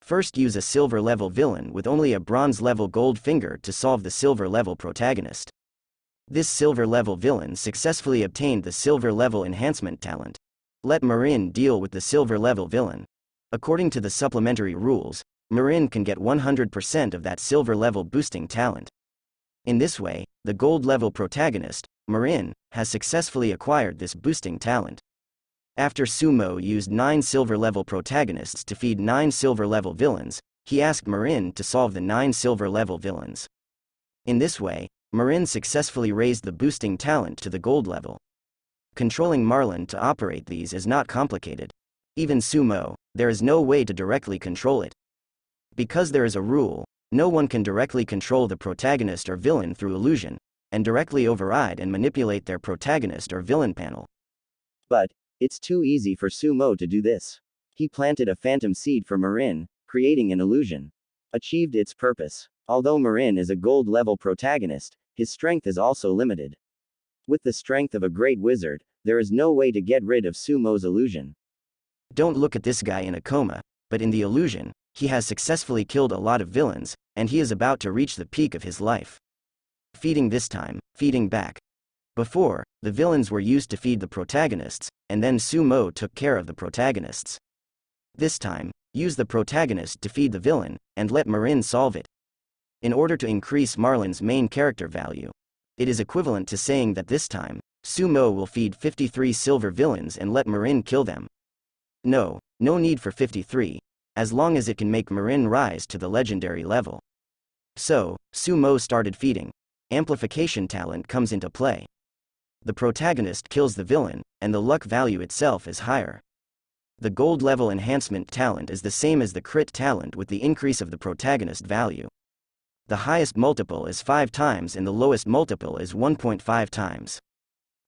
Speaker 1: First, use a silver level villain with only a bronze level gold finger to solve the silver level protagonist. This silver level villain successfully obtained the silver level enhancement talent. Let Marin deal with the silver level villain. According to the supplementary rules, Marin can get 100% of that silver level boosting talent. In this way, the gold level protagonist, Marin, has successfully acquired this boosting talent. After Sumo used 9 silver level protagonists to feed 9 silver level villains, he asked Marin to solve the 9 silver level villains. In this way, Marin successfully raised the boosting talent to the gold level. Controlling Marlin to operate these is not complicated. Even Sumo, there is no way to directly control it. Because there is a rule, no one can directly control the protagonist or villain through illusion, and directly override and manipulate their protagonist or villain panel.
Speaker 2: But it's too easy for Sumo to do this. He planted a phantom seed for Marin, creating an illusion. Achieved its purpose. Although Marin is a gold level protagonist, his strength is also limited. With the strength of a great wizard, there is no way to get rid of Sumo's illusion.
Speaker 1: Don't look at this guy in a coma, but in the illusion, he has successfully killed a lot of villains, and he is about to reach the peak of his life. Feeding this time, feeding back. Before, the villains were used to feed the protagonists, and then Sumo took care of the protagonists. This time, use the protagonist to feed the villain, and let Marin solve it. In order to increase Marlin's main character value, it is equivalent to saying that this time, Sumo will feed 53 silver villains and let Marin kill them. No need for 53, as long as it can make Marin rise to the legendary level. So, Sumo started feeding. Amplification talent comes into play. The protagonist kills the villain, and the luck value itself is higher. The gold level enhancement talent is the same as the crit talent with the increase of the protagonist value. The highest multiple is 5 times and the lowest multiple is 1.5 times.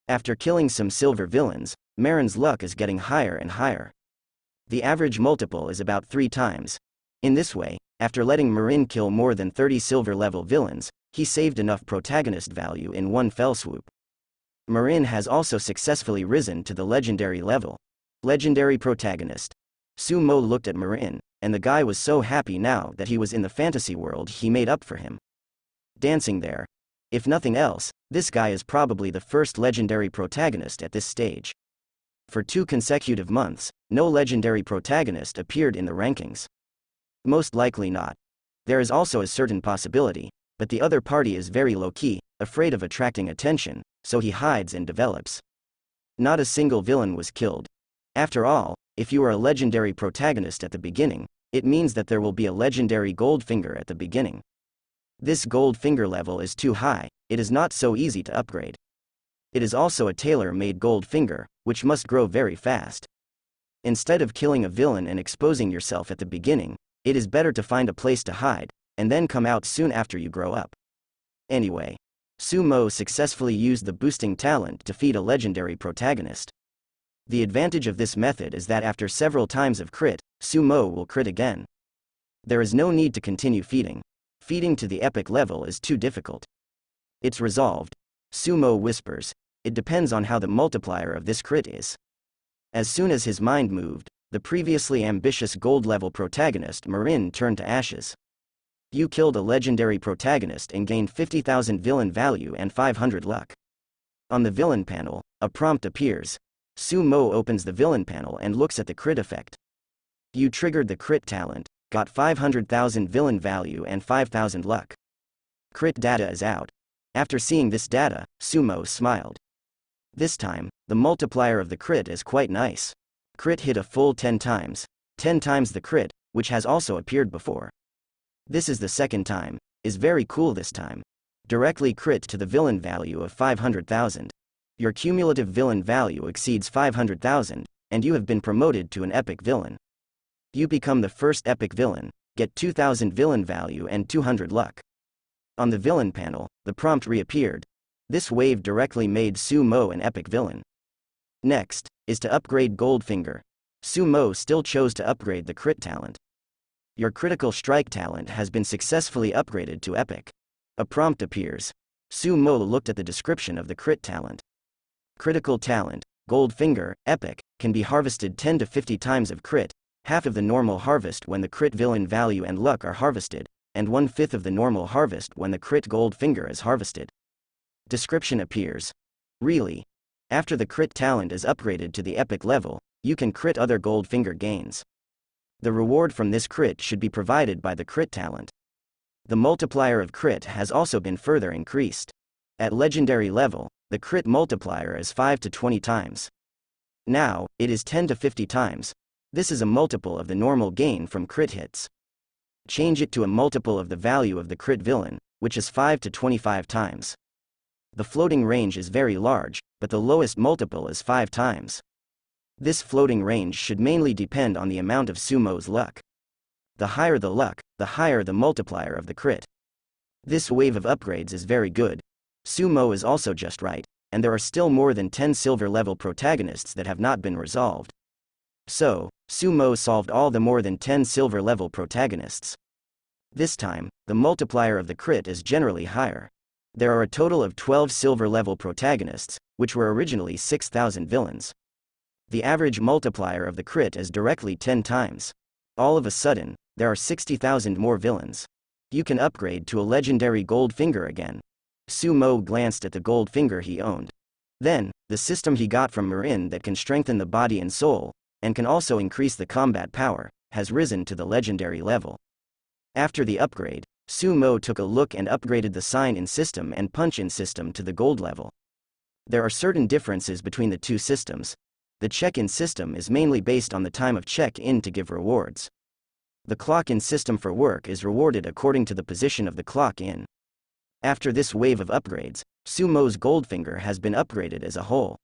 Speaker 1: After killing some silver villains, Marin's luck is getting higher and higher. The average multiple is about 3 times. In this way, after letting Marin kill more than 30 silver level villains, he saved enough protagonist value in one fell swoop. Marin has also successfully risen to the legendary level. Legendary protagonist. Sumo looked at Marin, and the guy was so happy now that he was in the fantasy world he made up for him. Dancing there. If nothing else, this guy is probably the first legendary protagonist at this stage. For 2 consecutive months, no legendary protagonist appeared in the rankings. Most likely not. There is also a certain possibility, but the other party is very low-key, afraid of attracting attention, so he hides and develops. Not a single villain was killed. After all, if you are a legendary protagonist at the beginning, it means that there will be a legendary Goldfinger at the beginning. This Goldfinger level is too high, it is not so easy to upgrade. It is also a tailor-made Goldfinger, which must grow very fast. Instead of killing a villain and exposing yourself at the beginning, it is better to find a place to hide, and then come out soon after you grow up. Anyway, Sumo successfully used the boosting talent to feed a legendary protagonist. The advantage of this method is that after several times of crit, Sumo will crit again. There is no need to continue feeding. Feeding to the epic level is too difficult. It's resolved. Sumo whispers, it depends on how the multiplier of this crit is. As soon as his mind moved, the previously ambitious gold-level protagonist Marin turned to ashes. You killed a legendary protagonist and gained 50,000 villain value and 500 luck. On the villain panel, a prompt appears. Sumo opens the villain panel and looks at the crit effect. You triggered the crit talent, got 500,000 villain value and 5,000 luck. Crit data is out. After seeing this data, Sumo smiled. This time, the multiplier of the crit is quite nice. Crit hit a full 10 times. 10 times the crit, which has also appeared before. This is the second time, is very cool this time. Directly crit to the villain value of 500,000. Your cumulative villain value exceeds 500,000, and you have been promoted to an epic villain. You become the first epic villain, get 2,000 villain value and 200 luck. On the villain panel, the prompt reappeared. This wave directly made Sumo an epic villain. Next, is to upgrade Goldfinger. Sumo still chose to upgrade the crit talent. Your critical strike talent has been successfully upgraded to epic. A prompt appears. Sumo looked at the description of the crit talent. Critical talent, Goldfinger, epic, can be harvested 10 to 50 times of crit, half of the normal harvest when the crit villain value and luck are harvested, and 1/5 of the normal harvest when the crit Goldfinger is harvested. Description appears. Really? After the crit talent is upgraded to the epic level, you can crit other Goldfinger gains. The reward from this crit should be provided by the crit talent. The multiplier of crit has also been further increased. At legendary level, the crit multiplier is 5 to 20 times. Now, it is 10 to 50 times. This is a multiple of the normal gain from crit hits. Change it to a multiple of the value of the crit villain, which is 5 to 25 times. The floating range is very large, but the lowest multiple is 5 times. This floating range should mainly depend on the amount of Sumo's luck. The higher the luck, the higher the multiplier of the crit. This wave of upgrades is very good. Sumo is also just right, and there are still more than 10 silver-level protagonists that have not been resolved. So, Sumo solved all the more than 10 silver-level protagonists. This time, the multiplier of the crit is generally higher. There are a total of 12 silver-level protagonists, which were originally 6,000 villains. The average multiplier of the crit is directly 10 times. All of a sudden, there are 60,000 more villains. You can upgrade to a legendary Goldfinger again. Sumo glanced at the Goldfinger he owned. Then, the system he got from Marin that can strengthen the body and soul, and can also increase the combat power, has risen to the legendary level. After the upgrade, Sumo took a look and upgraded the sign-in system and punch-in system to the gold level. There are certain differences between the two systems. The check-in system is mainly based on the time of check-in to give rewards. The clock-in system for work is rewarded according to the position of the clock-in. After this wave of upgrades, Sumo's Goldfinger has been upgraded as a whole.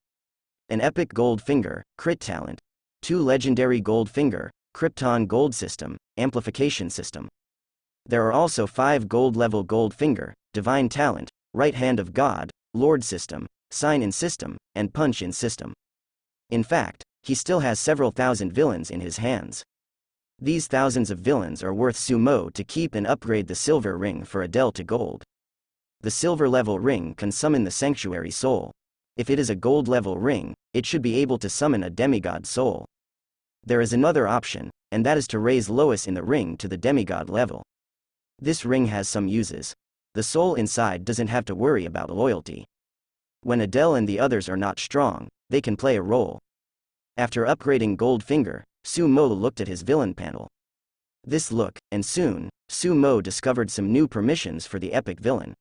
Speaker 1: An epic Goldfinger, crit talent. 2 legendary Goldfinger, Krypton Gold System, amplification system. There are also 5 gold-level Goldfinger, divine talent, right hand of God, Lord system, sign-in system, and punch-in system. In fact, he still has several thousand villains in his hands. These thousands of villains are worth Sumo to keep and upgrade the silver ring for Adele to gold. The silver-level ring can summon the sanctuary soul. If it is a gold-level ring, it should be able to summon a demigod soul. There is another option, and that is to raise Lois in the ring to the demigod level. This ring has some uses. The soul inside doesn't have to worry about loyalty. When Adele and the others are not strong, they can play a role. After upgrading Goldfinger, Sumo looked at his villain panel. This look, and soon, Sumo discovered some new permissions for the epic villain.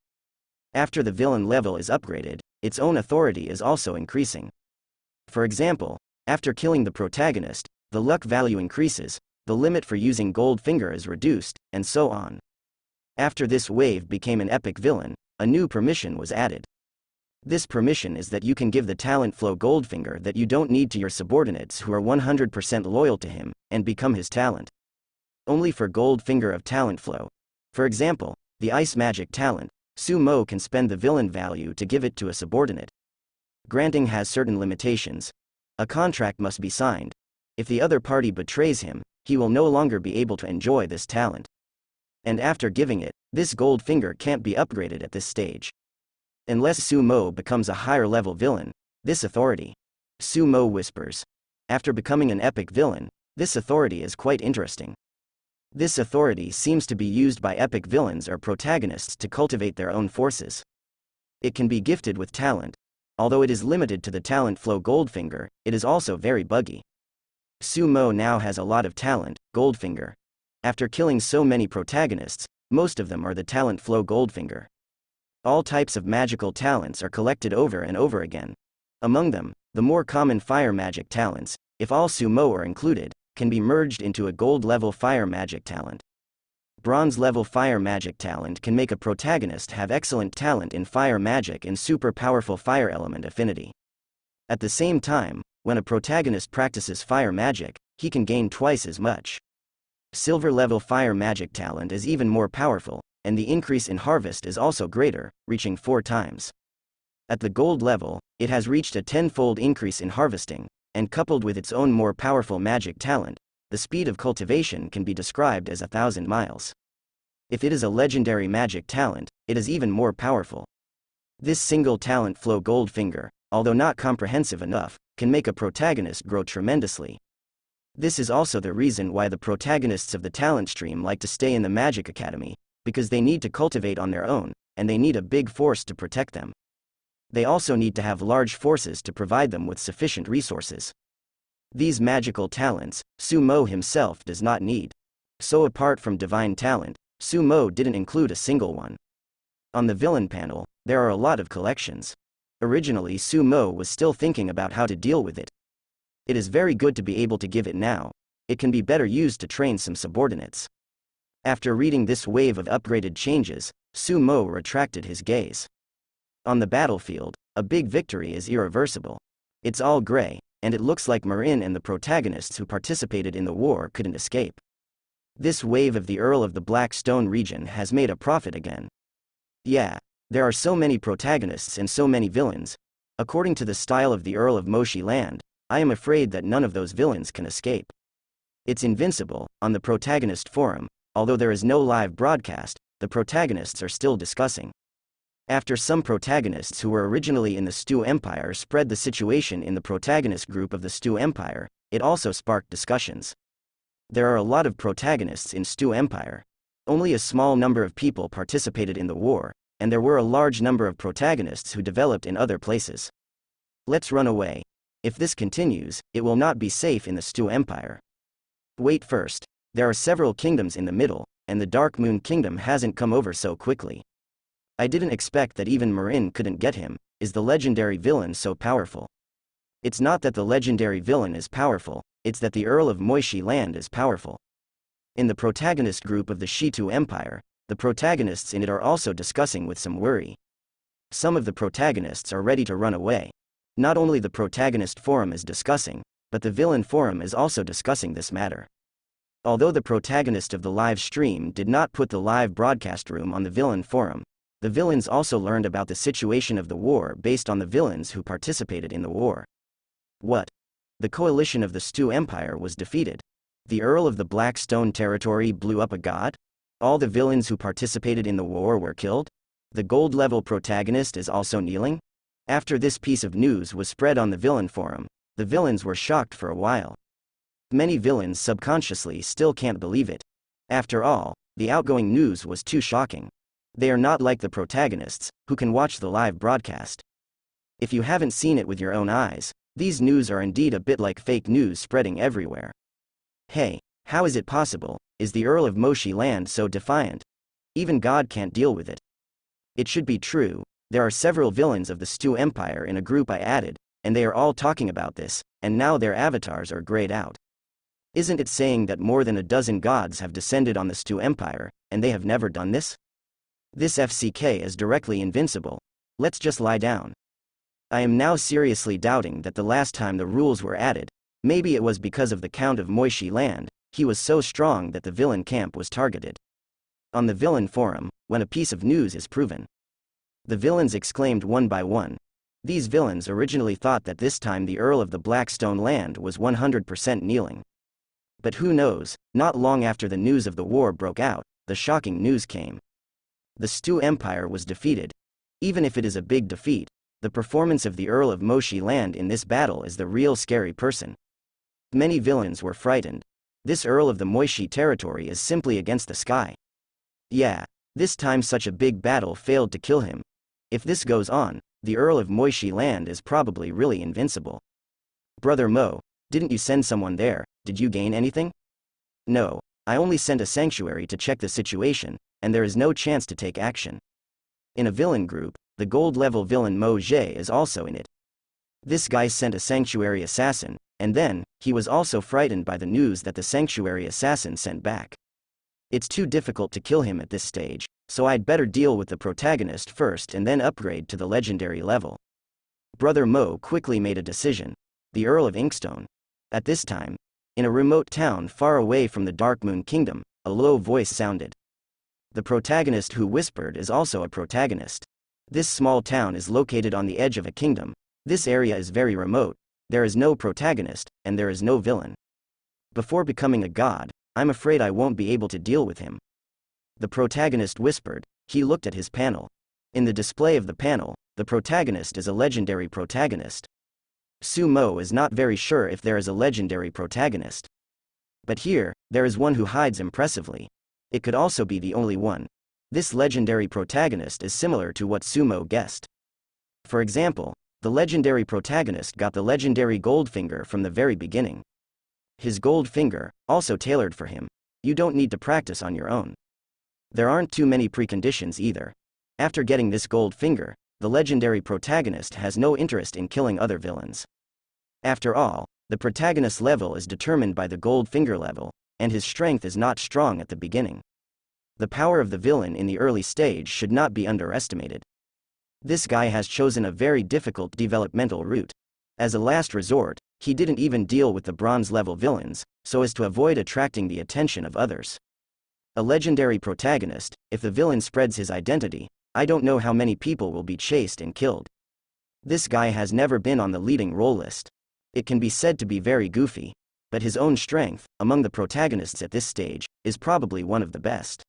Speaker 1: After the villain level is upgraded, its own authority is also increasing. For example, after killing the protagonist, the luck value increases, the limit for using gold finger is reduced, and so on. After this wave became an epic villain, a new permission was added. This permission is that you can give the talent flow Goldfinger that you don't need to your subordinates who are 100% loyal to him, and become his talent. Only for Goldfinger of talent flow. For example, the ice magic talent, Sumo can spend the villain value to give it to a subordinate. Granting has certain limitations. A contract must be signed. If the other party betrays him, he will no longer be able to enjoy this talent. And after giving it, this Goldfinger can't be upgraded at this stage. Unless Sumo becomes a higher level villain, this authority. Sumo whispers. After becoming an epic villain, this authority is quite interesting. This authority seems to be used by epic villains or protagonists to cultivate their own forces. It can be gifted with talent. Although it is limited to the talent flow Goldfinger, it is also very buggy. Sumo now has a lot of talent, Goldfinger. After killing so many protagonists, most of them are the talent flow Goldfinger. All types of magical talents are collected over and over again. Among them, the more common fire magic talents, if all Sumo are included, can be merged into a gold level fire magic talent. Bronze level fire magic talent can make a protagonist have excellent talent in fire magic and super powerful fire element affinity. At the same time, when a protagonist practices fire magic, he can gain twice as much. Silver level fire magic talent is even more powerful, and the increase in harvest is also greater, reaching 4 times. At the gold level, it has reached a 10-fold increase in harvesting, and coupled with its own more powerful magic talent, the speed of cultivation can be described as 1,000 miles. If it is a legendary magic talent, it is even more powerful. This single talent flow Goldfinger, although not comprehensive enough, can make a protagonist grow tremendously. This is also the reason why the protagonists of the talent stream like to stay in the Magic Academy, because they need to cultivate on their own, and they need a big force to protect them. They also need to have large forces to provide them with sufficient resources. These magical talents, Sumo himself does not need. So apart from divine talent, Sumo didn't include a single one. On the villain panel, there are a lot of collections. Originally Sumo was still thinking about how to deal with it. It is very good to be able to give it now. It can be better used to train some subordinates. After reading this wave of upgraded changes, Sumo retracted his gaze. On the battlefield, a big victory is irreversible. It's all gray, and it looks like Marin and the protagonists who participated in the war couldn't escape. This wave of the Earl of the Black Stone region has made a profit again. Yeah, there are so many protagonists and so many villains. According to the style of the Earl of Moshi Land, I am afraid that none of those villains can escape. It's invincible. On the protagonist forum, although there is no live broadcast, the protagonists are still discussing. After some protagonists who were originally in the Stu Empire spread the situation in the protagonist group of the Stu Empire, it also sparked discussions. There are a lot of protagonists in Stu Empire. Only a small number of people participated in the war, and there were a large number of protagonists who developed in other places. Let's run away. If this continues, it will not be safe in the Stu Empire. Wait first. There are several kingdoms in the middle, and the Dark Moon Kingdom hasn't come over so quickly. I didn't expect that even Marin couldn't get him. Is the legendary villain so powerful? It's not that the legendary villain is powerful, it's that the Earl of Moishi Land is powerful. In the protagonist group of the Shitu Empire, the protagonists in it are also discussing with some worry. Some of the protagonists are ready to run away. Not only the protagonist forum is discussing, but the villain forum is also discussing this matter. Although the protagonist of the live stream did not put the live broadcast room on the villain forum, the villains also learned about the situation of the war based on the villains who participated in the war. What? The coalition of the Stu Empire was defeated. The Earl of the Black Stone territory blew up a god? All the villains who participated in the war were killed? The gold level protagonist is also kneeling? After this piece of news was spread on the villain forum, the villains were shocked for a while. Many villains subconsciously still can't believe it. After all, the outgoing news was too shocking. They are not like the protagonists, who can watch the live broadcast. If you haven't seen it with your own eyes, these news are indeed a bit like fake news spreading everywhere. Hey, how is it possible? is the Earl of Moshi Land so defiant? Even God can't deal with it. It should be true, there are several villains of the Stu Empire in a group I added, and they are all talking about this, and now their avatars are grayed out. Isn't it saying that more than a dozen gods have descended on the Stu Empire, and they have never done this? This FCK is directly invincible. Let's just lie down. I am now seriously doubting that the last time the rules were added, maybe it was because of the Count of Moishi Land, he was so strong that the villain camp was targeted. On the villain forum, when a piece of news is proven, the villains exclaimed one by one. These villains originally thought that this time the Earl of the Blackstone Land was 100% kneeling. But who knows, not long after the news of the war broke out, the shocking news came. The Stu Empire was defeated. Even if it is a big defeat, the performance of the Earl of Moshi Land in this battle is the real scary person. Many villains were frightened. This Earl of the Moishi territory is simply against the sky. Yeah, this time such a big battle failed to kill him. If this goes on, the Earl of Moishi Land is probably really invincible. Brother Mo, didn't you send someone there? Did you gain anything? No, I only sent a sanctuary to check the situation, and there is no chance to take action. In a villain group, the gold-level villain Mo Zhe is also in it. This guy sent a sanctuary assassin, and then, he was also frightened by the news that the sanctuary assassin sent back. It's too difficult to kill him at this stage, so I'd better deal with the protagonist first and then upgrade to the legendary level. Brother Mo quickly made a decision. The Earl of Inkstone. At this time, in a remote town far away from the Dark Moon Kingdom, a low voice sounded. The protagonist who whispered is also a protagonist. This small town is located on the edge of a kingdom. This area is very remote, there is no protagonist, and there is no villain. Before becoming a god, I'm afraid I won't be able to deal with him. The protagonist whispered. He looked at his panel. In the display of the panel, the protagonist is a legendary protagonist. Sumo is not very sure if there is a legendary protagonist. But here, there is one who hides impressively. It could also be the only one. This legendary protagonist is similar to what Sumo guessed. For example, the legendary protagonist got the legendary gold finger from the very beginning. His gold finger, also tailored for him. You don't need to practice on your own. There aren't too many preconditions either. After getting this gold finger, the legendary protagonist has no interest in killing other villains. After all, the protagonist's level is determined by the gold finger level, and his strength is not strong at the beginning. The power of the villain in the early stage should not be underestimated. This guy has chosen a very difficult developmental route. As a last resort, he didn't even deal with the bronze-level villains, so as to avoid attracting the attention of others. A legendary protagonist, if the villain spreads his identity, I don't know how many people will be chased and killed. This guy has never been on the leading role list. It can be said to be very goofy, but his own strength, among the protagonists at this stage, is probably one of the best.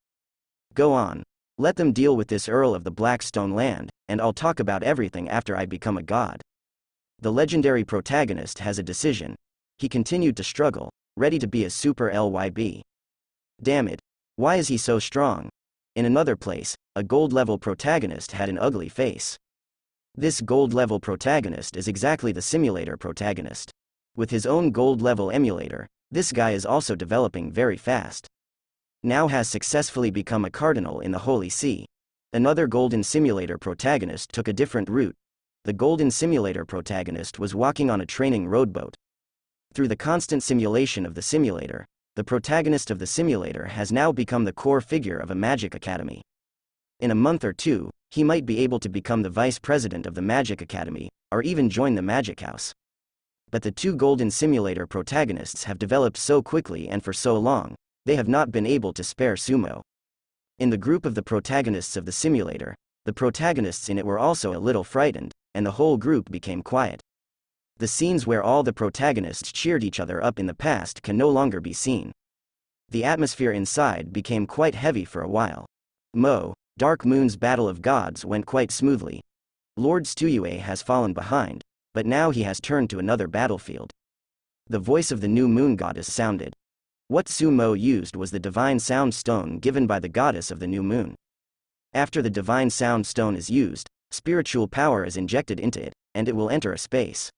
Speaker 1: Go on. Let them deal with this Earl of the Blackstone Land, and I'll talk about everything after I become a god. The legendary protagonist has a decision. He continued to struggle, ready to be a super LYB. Damn it. Why is he so strong? In another place, a gold-level protagonist had an ugly face. This gold-level protagonist is exactly the simulator protagonist. With his own gold-level emulator, this guy is also developing very fast. Now has successfully become a cardinal in the Holy See. Another golden simulator protagonist took a different route. The golden simulator protagonist was walking on a training rowboat. Through the constant simulation of the simulator, the protagonist of the simulator has now become the core figure of a magic academy. In a month or two, he might be able to become the vice president of the magic academy, or even join the magic house. But the two golden simulator protagonists have developed so quickly and for so long, they have not been able to spare Sumo. In the group of the protagonists of the simulator, the protagonists in it were also a little frightened, and the whole group became quiet. The scenes where all the protagonists cheered each other up in the past can no longer be seen. The atmosphere inside became quite heavy for a while. Dark Moon's Battle of Gods went quite smoothly. Lord Stuyue has fallen behind, but now he has turned to another battlefield. The voice of the new moon goddess sounded. What Sumo used was the divine sound stone given by the goddess of the new moon. After the divine sound stone is used, spiritual power is injected into it, and it will enter a space.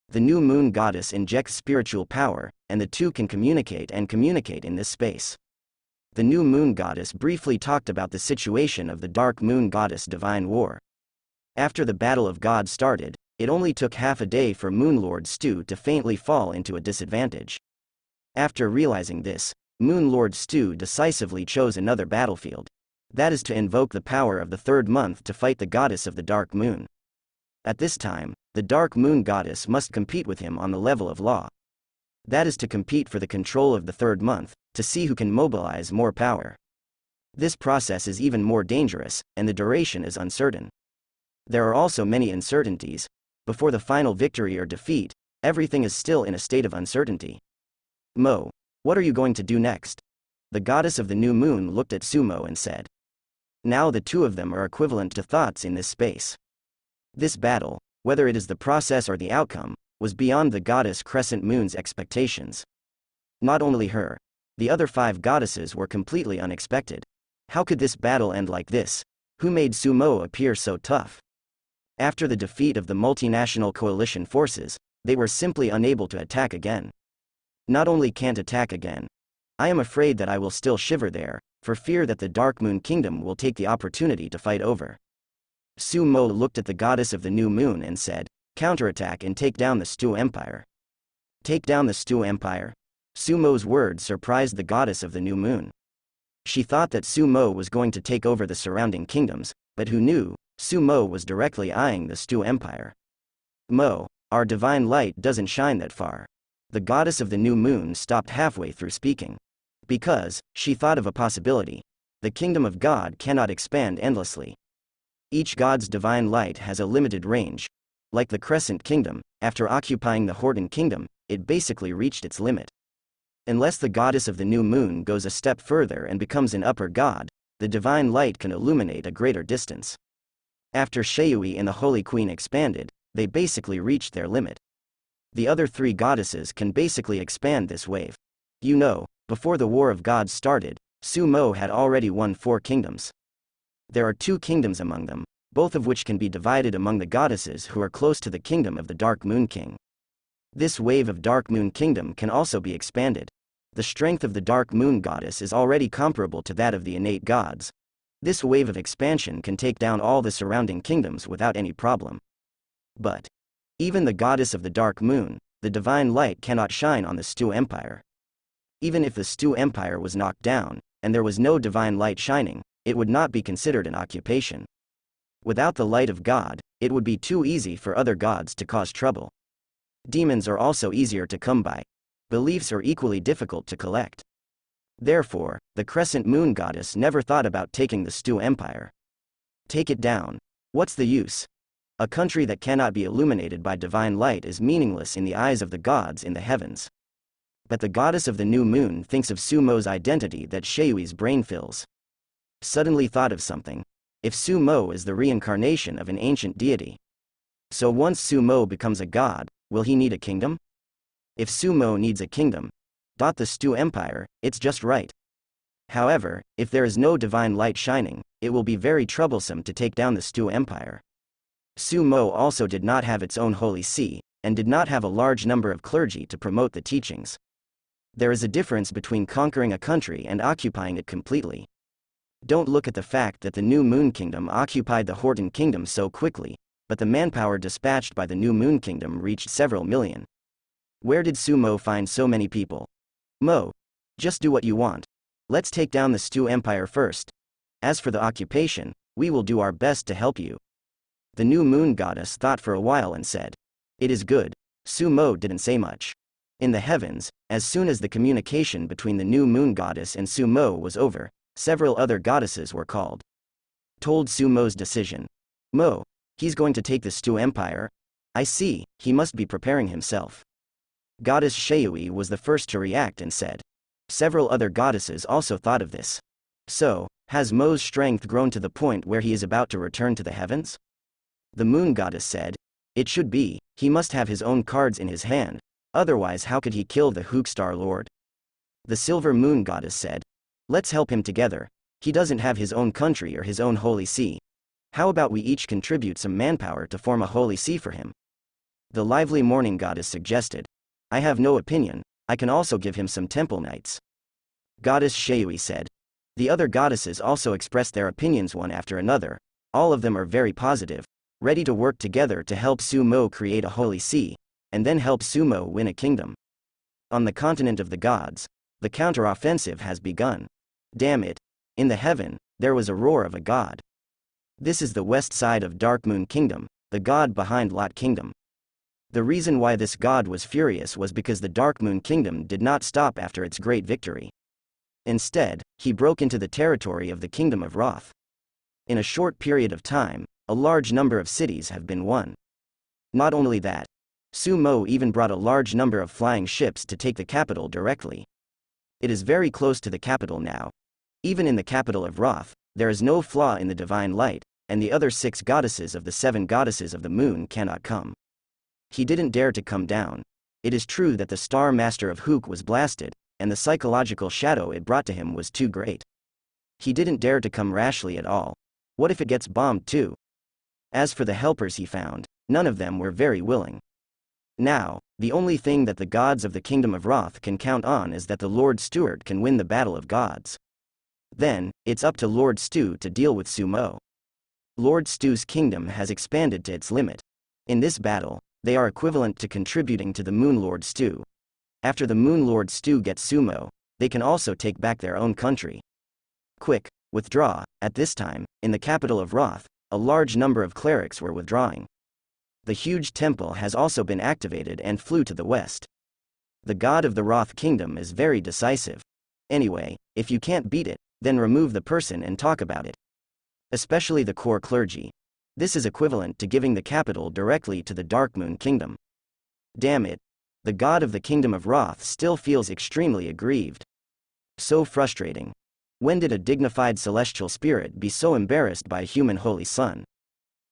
Speaker 1: The new moon goddess injects spiritual power, and the two can communicate in this space. The new moon goddess briefly talked about the situation of the dark moon goddess divine war. After the battle of God started, it only took half a day for Moon Lord Stu to faintly fall into a disadvantage. After realizing this, Moon Lord Stu decisively chose another battlefield. That is to invoke the power of the third month to fight the goddess of the dark moon. At this time, the dark moon goddess must compete with him on the level of law. That is to compete for the control of the third month, to see who can mobilize more power. This process is even more dangerous, and the duration is uncertain. There are also many uncertainties. Before the final victory or defeat, everything is still in a state of uncertainty. Mo, what are you going to do next? The goddess of the new moon looked at Sumo and said. Now the two of them are equivalent to thoughts in this space. This battle, whether it is the process or the outcome, was beyond the goddess Crescent Moon's expectations. Not only her, the other 5 goddesses were completely unexpected. How could this battle end like this? Who made Sumo appear so tough? After the defeat of the multinational coalition forces, they were simply unable to attack again. Not only can't attack again, I am afraid that I will still shiver there, for fear that the Dark Moon Kingdom will take the opportunity to fight over. Sumo looked at the goddess of the new moon and said, counterattack and take down the Stu Empire. Take down the Stu Empire? Sumo's words surprised the goddess of the new moon. She thought that Sumo was going to take over the surrounding kingdoms, but who knew, Sumo was directly eyeing the Stu Empire. Mo, our divine light doesn't shine that far. The goddess of the new moon stopped halfway through speaking. Because, she thought of a possibility. The kingdom of God cannot expand endlessly. Each god's divine light has a limited range. Like the Crescent Kingdom, after occupying the Horton Kingdom, it basically reached its limit. Unless the goddess of the new moon goes a step further and becomes an upper god, the divine light can illuminate a greater distance. After Sheui and the Holy Queen expanded, they basically reached their limit. The other 3 goddesses can basically expand this wave. You know, before the War of Gods started, Sumo had already won 4 kingdoms. There are 2 kingdoms among them, both of which can be divided among the goddesses who are close to the kingdom of the Dark Moon King. This wave of Dark Moon Kingdom can also be expanded. The strength of the Dark Moon Goddess is already comparable to that of the innate gods. This wave of expansion can take down all the surrounding kingdoms without any problem. But even the goddess of the Dark Moon, the divine light cannot shine on the Stu Empire. Even if the Stu Empire was knocked down, and there was no divine light shining, it would not be considered an occupation. Without the light of God, it would be too easy for other gods to cause trouble. Demons are also easier to come by. Beliefs are equally difficult to collect. Therefore, the Crescent Moon Goddess never thought about taking the Stu Empire. Take it down. What's the use? A country that cannot be illuminated by divine light is meaningless in the eyes of the gods in the heavens. But the goddess of the new moon thinks of Sumo's identity that Sheui's brain fills. Suddenly thought of something. If Sumo is the reincarnation of an ancient deity. So once Sumo becomes a god, will he need a kingdom? If Sumo needs a kingdom, the Stu Empire, it's just right. However, if there is no divine light shining, it will be very troublesome to take down the Stu Empire. Sumo also did not have its own holy see, and did not have a large number of clergy to promote the teachings. There is a difference between conquering a country and occupying it completely. Don't look at the fact that the New Moon Kingdom occupied the Horton Kingdom so quickly, but the manpower dispatched by the New Moon Kingdom reached several million. Where did Sumo find so many people? Mo, just do what you want. Let's take down the Stu Empire first. As for the occupation, we will do our best to help you. The New Moon Goddess thought for a while and said, it is good. Sumo didn't say much. In the heavens, as soon as the communication between the New Moon Goddess and Sumo was over, several other goddesses were called. Told Sumo's decision. Mo, he's going to take the Stu Empire? I see, he must be preparing himself. Goddess Sheui was the first to react and said. Several other goddesses also thought of this. So, has Mo's strength grown to the point where he is about to return to the heavens? The Moon Goddess said. It should be, he must have his own cards in his hand, otherwise how could he kill the Hookstar Lord? The Silver Moon Goddess said. Let's help him together. He doesn't have his own country or his own holy see. How about we each contribute some manpower to form a holy see for him? The Lively Morning Goddess suggested. I have no opinion, I can also give him some temple knights. Goddess Sheui said. The other goddesses also expressed their opinions one after another. All of them are very positive, ready to work together to help Sumo create a holy sea, and then help Sumo win a kingdom. On the continent of the gods, the counteroffensive has begun. Damn it. In the heaven, there was a roar of a god. This is the west side of Dark Moon Kingdom, the god behind Lot Kingdom. The reason why this god was furious was because the Dark Moon Kingdom did not stop after its great victory. Instead, he broke into the territory of the Kingdom of Wrath. In a short period of time, a large number of cities have been won. Not only that, Sumo even brought a large number of flying ships to take the capital directly. It is very close to the capital now. Even in the capital of Wrath, there is no flaw in the divine light, and the other 6 goddesses of the 7 goddesses of the moon cannot come. He didn't dare to come down. It is true that the Star Master of Hook was blasted, and the psychological shadow it brought to him was too great. He didn't dare to come rashly at all. What if it gets bombed too? As for the helpers he found, none of them were very willing. Now, the only thing that the gods of the Kingdom of Wrath can count on is that the Lord Steward can win the battle of gods. Then, it's up to Lord Stew to deal with Sumo. Lord Stew's kingdom has expanded to its limit. In this battle, they are equivalent to contributing to the Moon Lord Stew. After the Moon Lord Stew gets Sumo, they can also take back their own country. Quick, withdraw. At this time, in the capital of Wrath, a large number of clerics were withdrawing. The huge temple has also been activated and flew to the west. The god of the Wrath Kingdom is very decisive. Anyway, if you can't beat it, then remove the person and talk about it. Especially the core clergy. This is equivalent to giving the capital directly to the Dark Moon Kingdom. Damn it. The god of the Kingdom of Wrath still feels extremely aggrieved. So frustrating. When did a dignified celestial spirit be so embarrassed by a human holy son?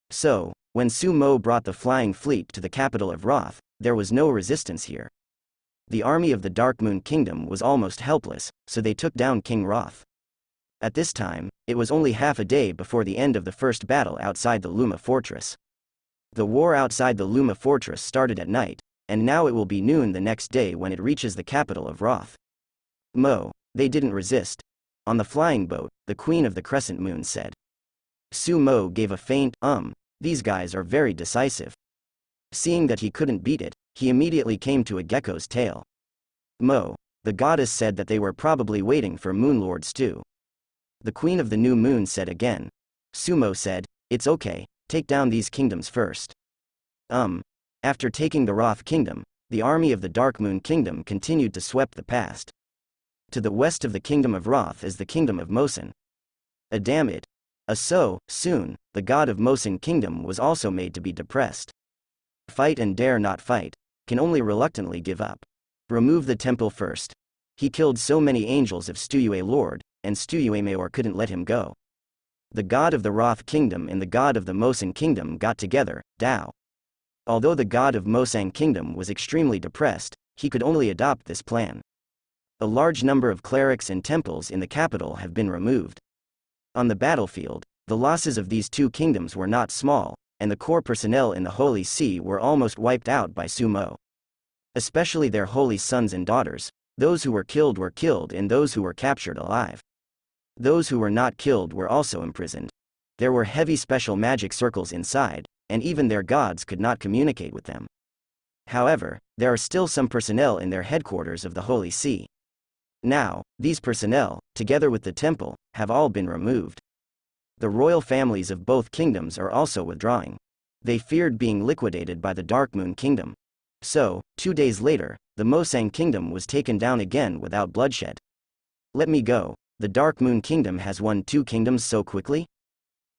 Speaker 1: So, when Sumo brought the flying fleet to the capital of Wrath, there was no resistance here. The army of the Dark Moon Kingdom was almost helpless, so they took down King Wrath. At this time, it was only half a day before the end of the first battle outside the Luma Fortress. The war outside the Luma Fortress started at night, and now it will be noon the next day when it reaches the capital of Wrath. They didn't resist. On the flying boat, the Queen of the Crescent Moon said. Sumo gave a faint, these guys are very decisive. Seeing that he couldn't beat it, he immediately came to a gecko's tail. The goddess said that they were probably waiting for Moon Lord Stew. The Queen of the New Moon said again. Sumo said, it's okay, take down these kingdoms first. After taking the Wrath Kingdom, the army of the Dark Moon Kingdom continued to sweep the past. To the west of the Kingdom of Wrath is the Kingdom of Mosin. Damn it. Soon, the god of Mosin Kingdom was also made to be depressed. Fight and dare not fight, can only reluctantly give up. Remove the temple first. He killed so many angels of Stuyue Lord, and Stuyue Mayor couldn't let him go. The god of the Wrath Kingdom and the god of the Mosin Kingdom got together, Dao. Although the god of Mosang Kingdom was extremely depressed, he could only adopt this plan. A large number of clerics and temples in the capital have been removed. On the battlefield, the losses of these two kingdoms were not small, and the core personnel in the Holy See were almost wiped out by Sumo. Especially their holy sons and daughters, those who were killed and those who were captured alive. Those who were not killed were also imprisoned. There were heavy special magic circles inside, and even their gods could not communicate with them. However, there are still some personnel in their headquarters of the Holy See. Now, these personnel, together with the temple, have all been removed. The royal families of both kingdoms are also withdrawing. They feared being liquidated by the Dark Moon Kingdom. So, 2 days later, the Mosang Kingdom was taken down again without bloodshed. Let me go. The Dark Moon Kingdom has won 2 kingdoms so quickly?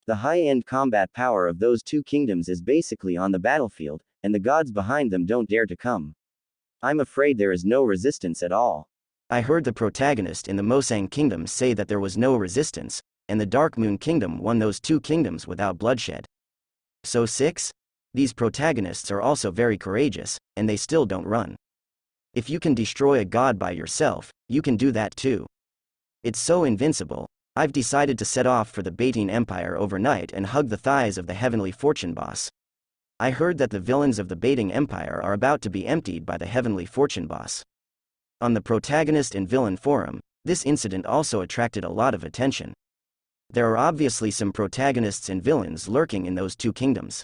Speaker 2: The high-end combat power of those 2 kingdoms is basically on the battlefield, and the gods behind them don't dare to come. I'm afraid there is no resistance at all.
Speaker 1: I heard the protagonist in the Mosang Kingdom say that there was no resistance, and the Dark Moon Kingdom won those 2 kingdoms without bloodshed. So 6? These protagonists are also very courageous, and they still don't run. If you can destroy a god by yourself, you can do that too. It's so invincible. I've decided to set off for the Beatine Empire overnight and hug the thighs of the Heavenly Fortune Boss. I heard that the villains of the Beatine Empire are about to be emptied by the Heavenly Fortune Boss. On the Protagonist and Villain forum, This incident also attracted a lot of attention. There are obviously some protagonists and villains lurking in those two kingdoms.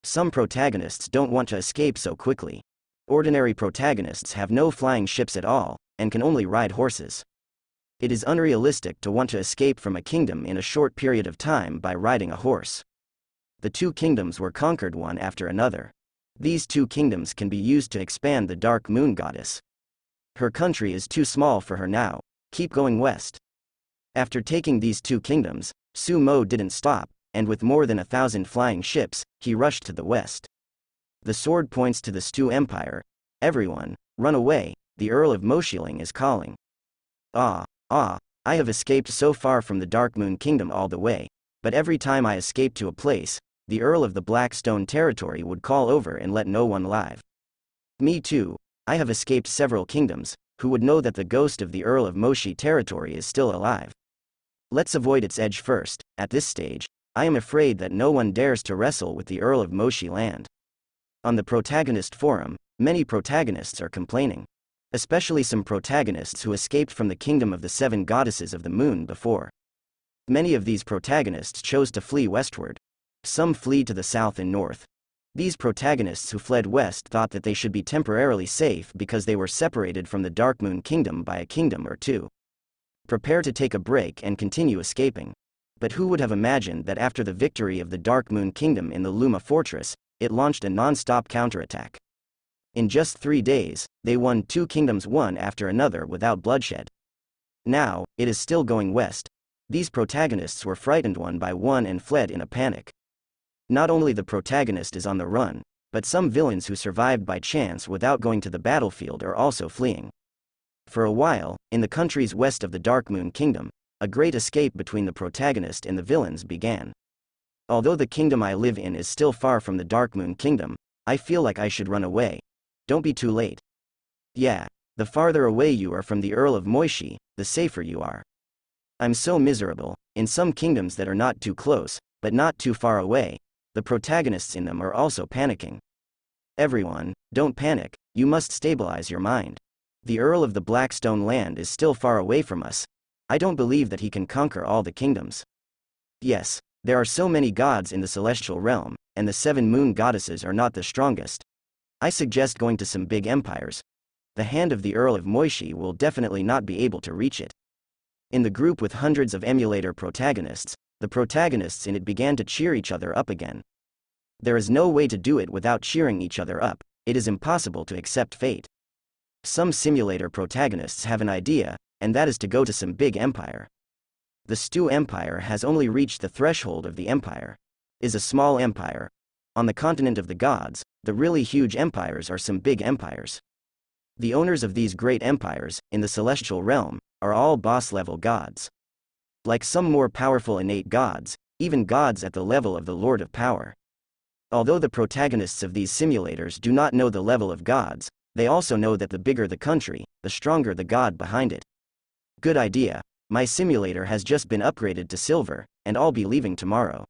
Speaker 1: Some protagonists don't want to escape so quickly. Ordinary protagonists have no flying ships at all, and can only ride horses. It is unrealistic to want to escape from a kingdom in a short period of time by riding a horse. The two kingdoms were conquered one after another. These two kingdoms can be used to expand the Dark Moon Goddess. Her country is too small for her now. Keep going west. After taking these two kingdoms, Su Mo didn't stop, and with more than 1,000 flying ships, he rushed to the west. The sword points to the Stu Empire. Everyone, run away, the Earl of Moshiling is calling. I have escaped so far from the Dark Moon Kingdom all the way, but every time I escaped to a place, the Earl of the Blackstone Territory would call over and let no one live. Me too, I have escaped several kingdoms. Who would know that the ghost of the Earl of Moshi territory is still alive? Let's avoid its edge first. At this stage, I am afraid that no one dares to wrestle with the Earl of Moshi land. On the Protagonist forum, many protagonists are complaining. Especially some protagonists who escaped from the kingdom of the 7 goddesses of the moon before. Many of these protagonists chose to flee westward. Some flee to the south and north. These protagonists who fled west thought that they should be temporarily safe because they were separated from the Dark Moon Kingdom by a kingdom or two. Prepare to take a break and continue escaping. But who would have imagined that after the victory of the Dark Moon Kingdom in the Luma Fortress, it launched a non-stop counterattack. In just 3 days, they won 2 kingdoms one after another without bloodshed. Now, it is still going west. These protagonists were frightened one by one and fled in a panic. Not only the protagonist is on the run, but some villains who survived by chance without going to the battlefield are also fleeing. For a while, in the countries west of the Dark Moon Kingdom, a great escape between the protagonist and the villains began. Although the kingdom I live in is still far from the Dark Moon Kingdom, I feel like I should run away. Don't be too late. Yeah, the farther away you are from the Earl of Moishi, the safer you are. I'm so miserable. In some kingdoms that are not too close, but not too far away, the protagonists in them are also panicking. Everyone, don't panic, you must stabilize your mind. The Earl of the Blackstone land is still far away from us. I don't believe that he can conquer all the kingdoms. Yes, there are so many gods in the celestial realm, and the 7 moon goddesses are not the strongest. I suggest going to some big empires. The hand of the Earl of Moishi will definitely not be able to reach it. In the group with hundreds of emulator protagonists, the protagonists in it began to cheer each other up again. There is no way to do it without cheering each other up. It is impossible to accept fate. Some simulator protagonists have an idea, and that is to go to some big empire. The Stu Empire has only reached the threshold of the empire. Is a small empire. On the continent of the gods, the really huge empires are some big empires. The owners of these great empires, in the celestial realm, are all boss-level gods. Like some more powerful innate gods, even gods at the level of the Lord of Power. Although the protagonists of these simulators do not know the level of gods, they also know that the bigger the country, the stronger the god behind it. Good idea. My simulator has just been upgraded to silver, and I'll be leaving tomorrow.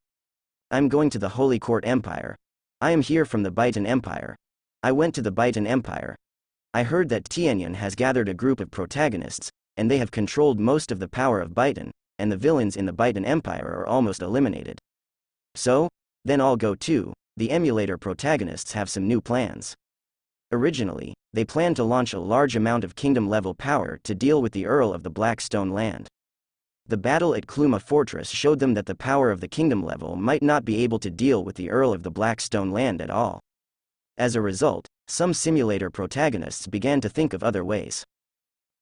Speaker 1: I'm going to the Holy Court Empire. I am here from the Baitan Empire. I went to the Baitan Empire. I heard that Tianyan has gathered a group of protagonists, and they have controlled most of the power of Baitan, and the villains in the Baitan Empire are almost eliminated. So, then I'll go too. The emulator protagonists have some new plans. Originally, they planned to launch a large amount of kingdom-level power to deal with the Earl of the Blackstone land. The battle at Kluma Fortress showed them that the power of the kingdom level might not be able to deal with the Earl of the Blackstone land at all. As a result, some simulator protagonists began to think of other ways.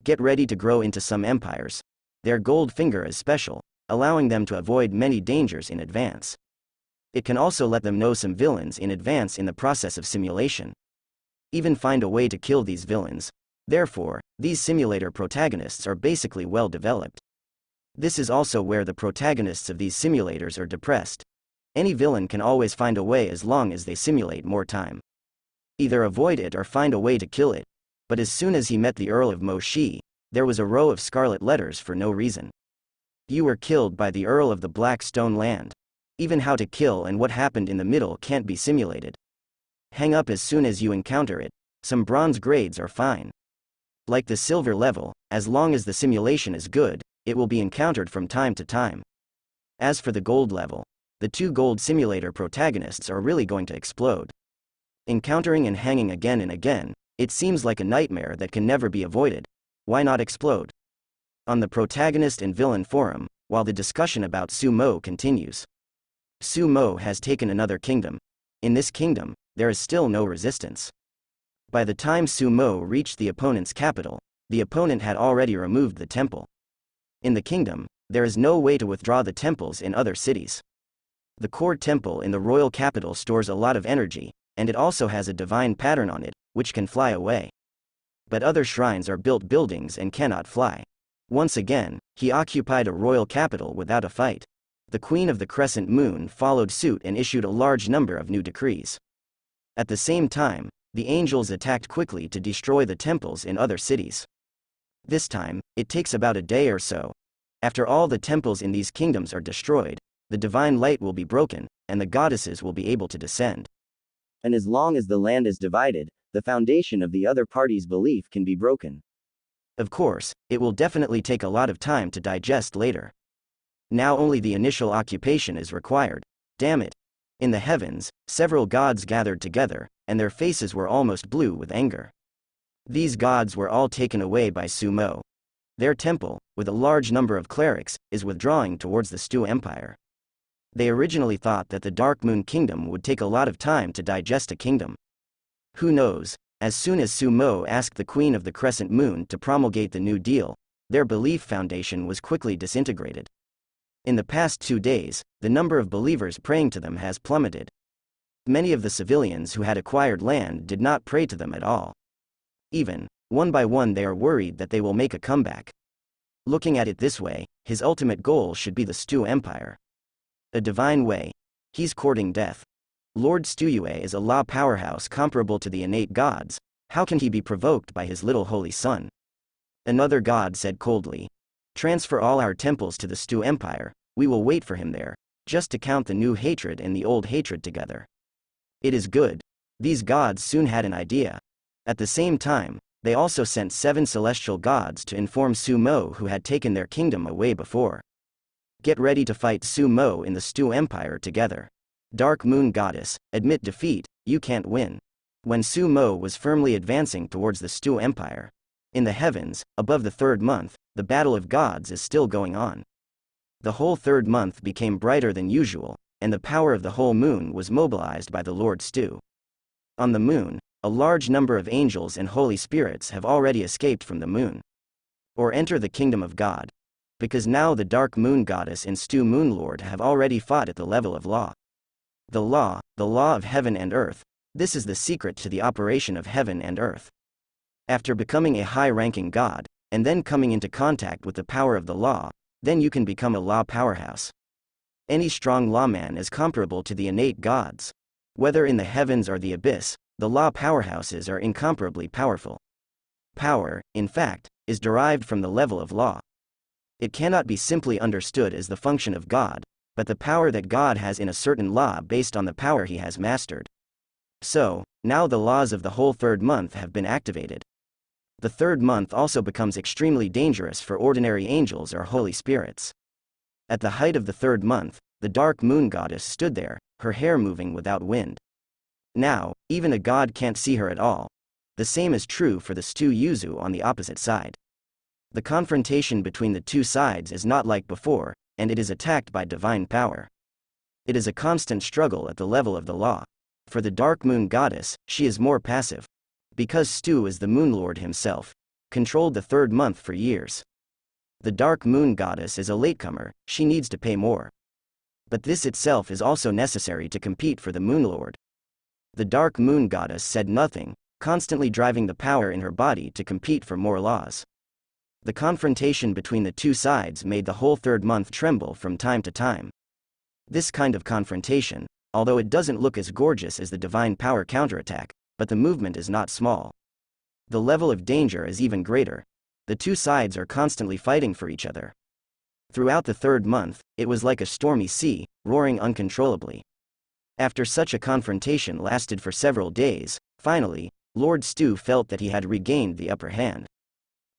Speaker 1: Get ready to grow into some empires. Their gold finger is special, allowing them to avoid many dangers in advance. It can also let them know some villains in advance in the process of simulation. Even find a way to kill these villains. Therefore, these simulator protagonists are basically well developed. This is also where the protagonists of these simulators are depressed. Any villain can always find a way as long as they simulate more time. Either avoid it or find a way to kill it. But as soon as he met the Earl of Moshi, there was a row of scarlet letters for no reason. You were killed by the Earl of the Blackstone land. Even how to kill and what happened in the middle can't be simulated. Hang up as soon as you encounter it. Some bronze grades are fine. Like the silver level, as long as the simulation is good, it will be encountered from time to time. As for the gold level, the 2 gold simulator protagonists are really going to explode. Encountering and hanging again and again, it seems like a nightmare that can never be avoided. Why not explode? On the protagonist and villain forum, while the discussion about Sumo continues. Sumo has taken another kingdom. In this kingdom, there is still no resistance. By the time Sumo reached the opponent's capital, the opponent had already removed the temple. In the kingdom, there is no way to withdraw the temples in other cities. The core temple in the royal capital stores a lot of energy, and it also has a divine pattern on it, which can fly away. But other shrines are built buildings and cannot fly. Once again, he occupied a royal capital without a fight. The Queen of the Crescent Moon followed suit and issued a large number of new decrees. At the same time, the angels attacked quickly to destroy the temples in other cities. This time, it takes about a day or so. After all the temples in these kingdoms are destroyed, the divine light will be broken, and the goddesses will be able to descend.
Speaker 2: And as long as the land is divided, the foundation of the other party's belief can be broken.
Speaker 1: Of course, it will definitely take a lot of time to digest later. Now only the initial occupation is required. Damn it. In the heavens, several gods gathered together, and their faces were almost blue with anger. These gods were all taken away by Sumo. Their temple, with a large number of clerics, is withdrawing towards the Stu Empire. They originally thought that the Dark Moon Kingdom would take a lot of time to digest a kingdom. Who knows, as soon as Sumo asked the Queen of the Crescent Moon to promulgate the New Deal, their belief foundation was quickly disintegrated. In the past 2 days, the number of believers praying to them has plummeted. Many of the civilians who had acquired land did not pray to them at all. Even, one by one, they are worried that they will make a comeback. Looking at it this way, his ultimate goal should be the Stu Empire. A divine way. He's courting death. Lord Stuyue is a law powerhouse comparable to the innate gods. How can he be provoked by his little holy son? Another god said coldly. Transfer all our temples to the Stu Empire, we will wait for him there, just to count the new hatred and the old hatred together. It is good. These gods soon had an idea. At the same time, they also sent 7 celestial gods to inform Sumo who had taken their kingdom away before. Get ready to fight Sumo in the Stu Empire together. Dark Moon Goddess, admit defeat, you can't win. When Sumo was firmly advancing towards the Stu Empire. In the heavens, above the 3rd month, the battle of gods is still going on. The whole 3rd month became brighter than usual, and the power of the whole moon was mobilized by the Lord Stu. On the moon, a large number of angels and holy spirits have already escaped from the moon. Or enter the kingdom of God. Because now the Dark Moon Goddess and Stu Moonlord have already fought at the level of law. The law of heaven and earth, this is the secret to the operation of heaven and earth. After becoming a high-ranking god, and then coming into contact with the power of the law, then you can become a law powerhouse. Any strong lawman is comparable to the innate gods. Whether in the heavens or the abyss, the law powerhouses are incomparably powerful. Power, in fact, is derived from the level of law. It cannot be simply understood as the function of God, but the power that God has in a certain law based on the power he has mastered. So, now the laws of the whole 3rd month have been activated. The 3rd month also becomes extremely dangerous for ordinary angels or holy spirits. At the height of the 3rd month, the Dark Moon Goddess stood there, her hair moving without wind. Now, even a god can't see her at all. The same is true for the Stu Yuzu on the opposite side. The confrontation between the 2 sides is not like before, and it is attacked by divine power. It is a constant struggle at the level of the law. For the Dark Moon Goddess, she is more passive. Because Stu is the Moonlord himself, controlled the 3rd month for years. The Dark Moon Goddess is a latecomer, she needs to pay more. But this itself is also necessary to compete for the Moonlord. The Dark Moon Goddess said nothing, constantly driving the power in her body to compete for more laws. The confrontation between the 2 sides made the whole 3rd month tremble from time to time. This kind of confrontation, although it doesn't look as gorgeous as the divine power counterattack, but the movement is not small. The level of danger is even greater. The 2 sides are constantly fighting for each other. Throughout the 3rd month, it was like a stormy sea, roaring uncontrollably. After such a confrontation lasted for several days, finally, Lord Stu felt that he had regained the upper hand.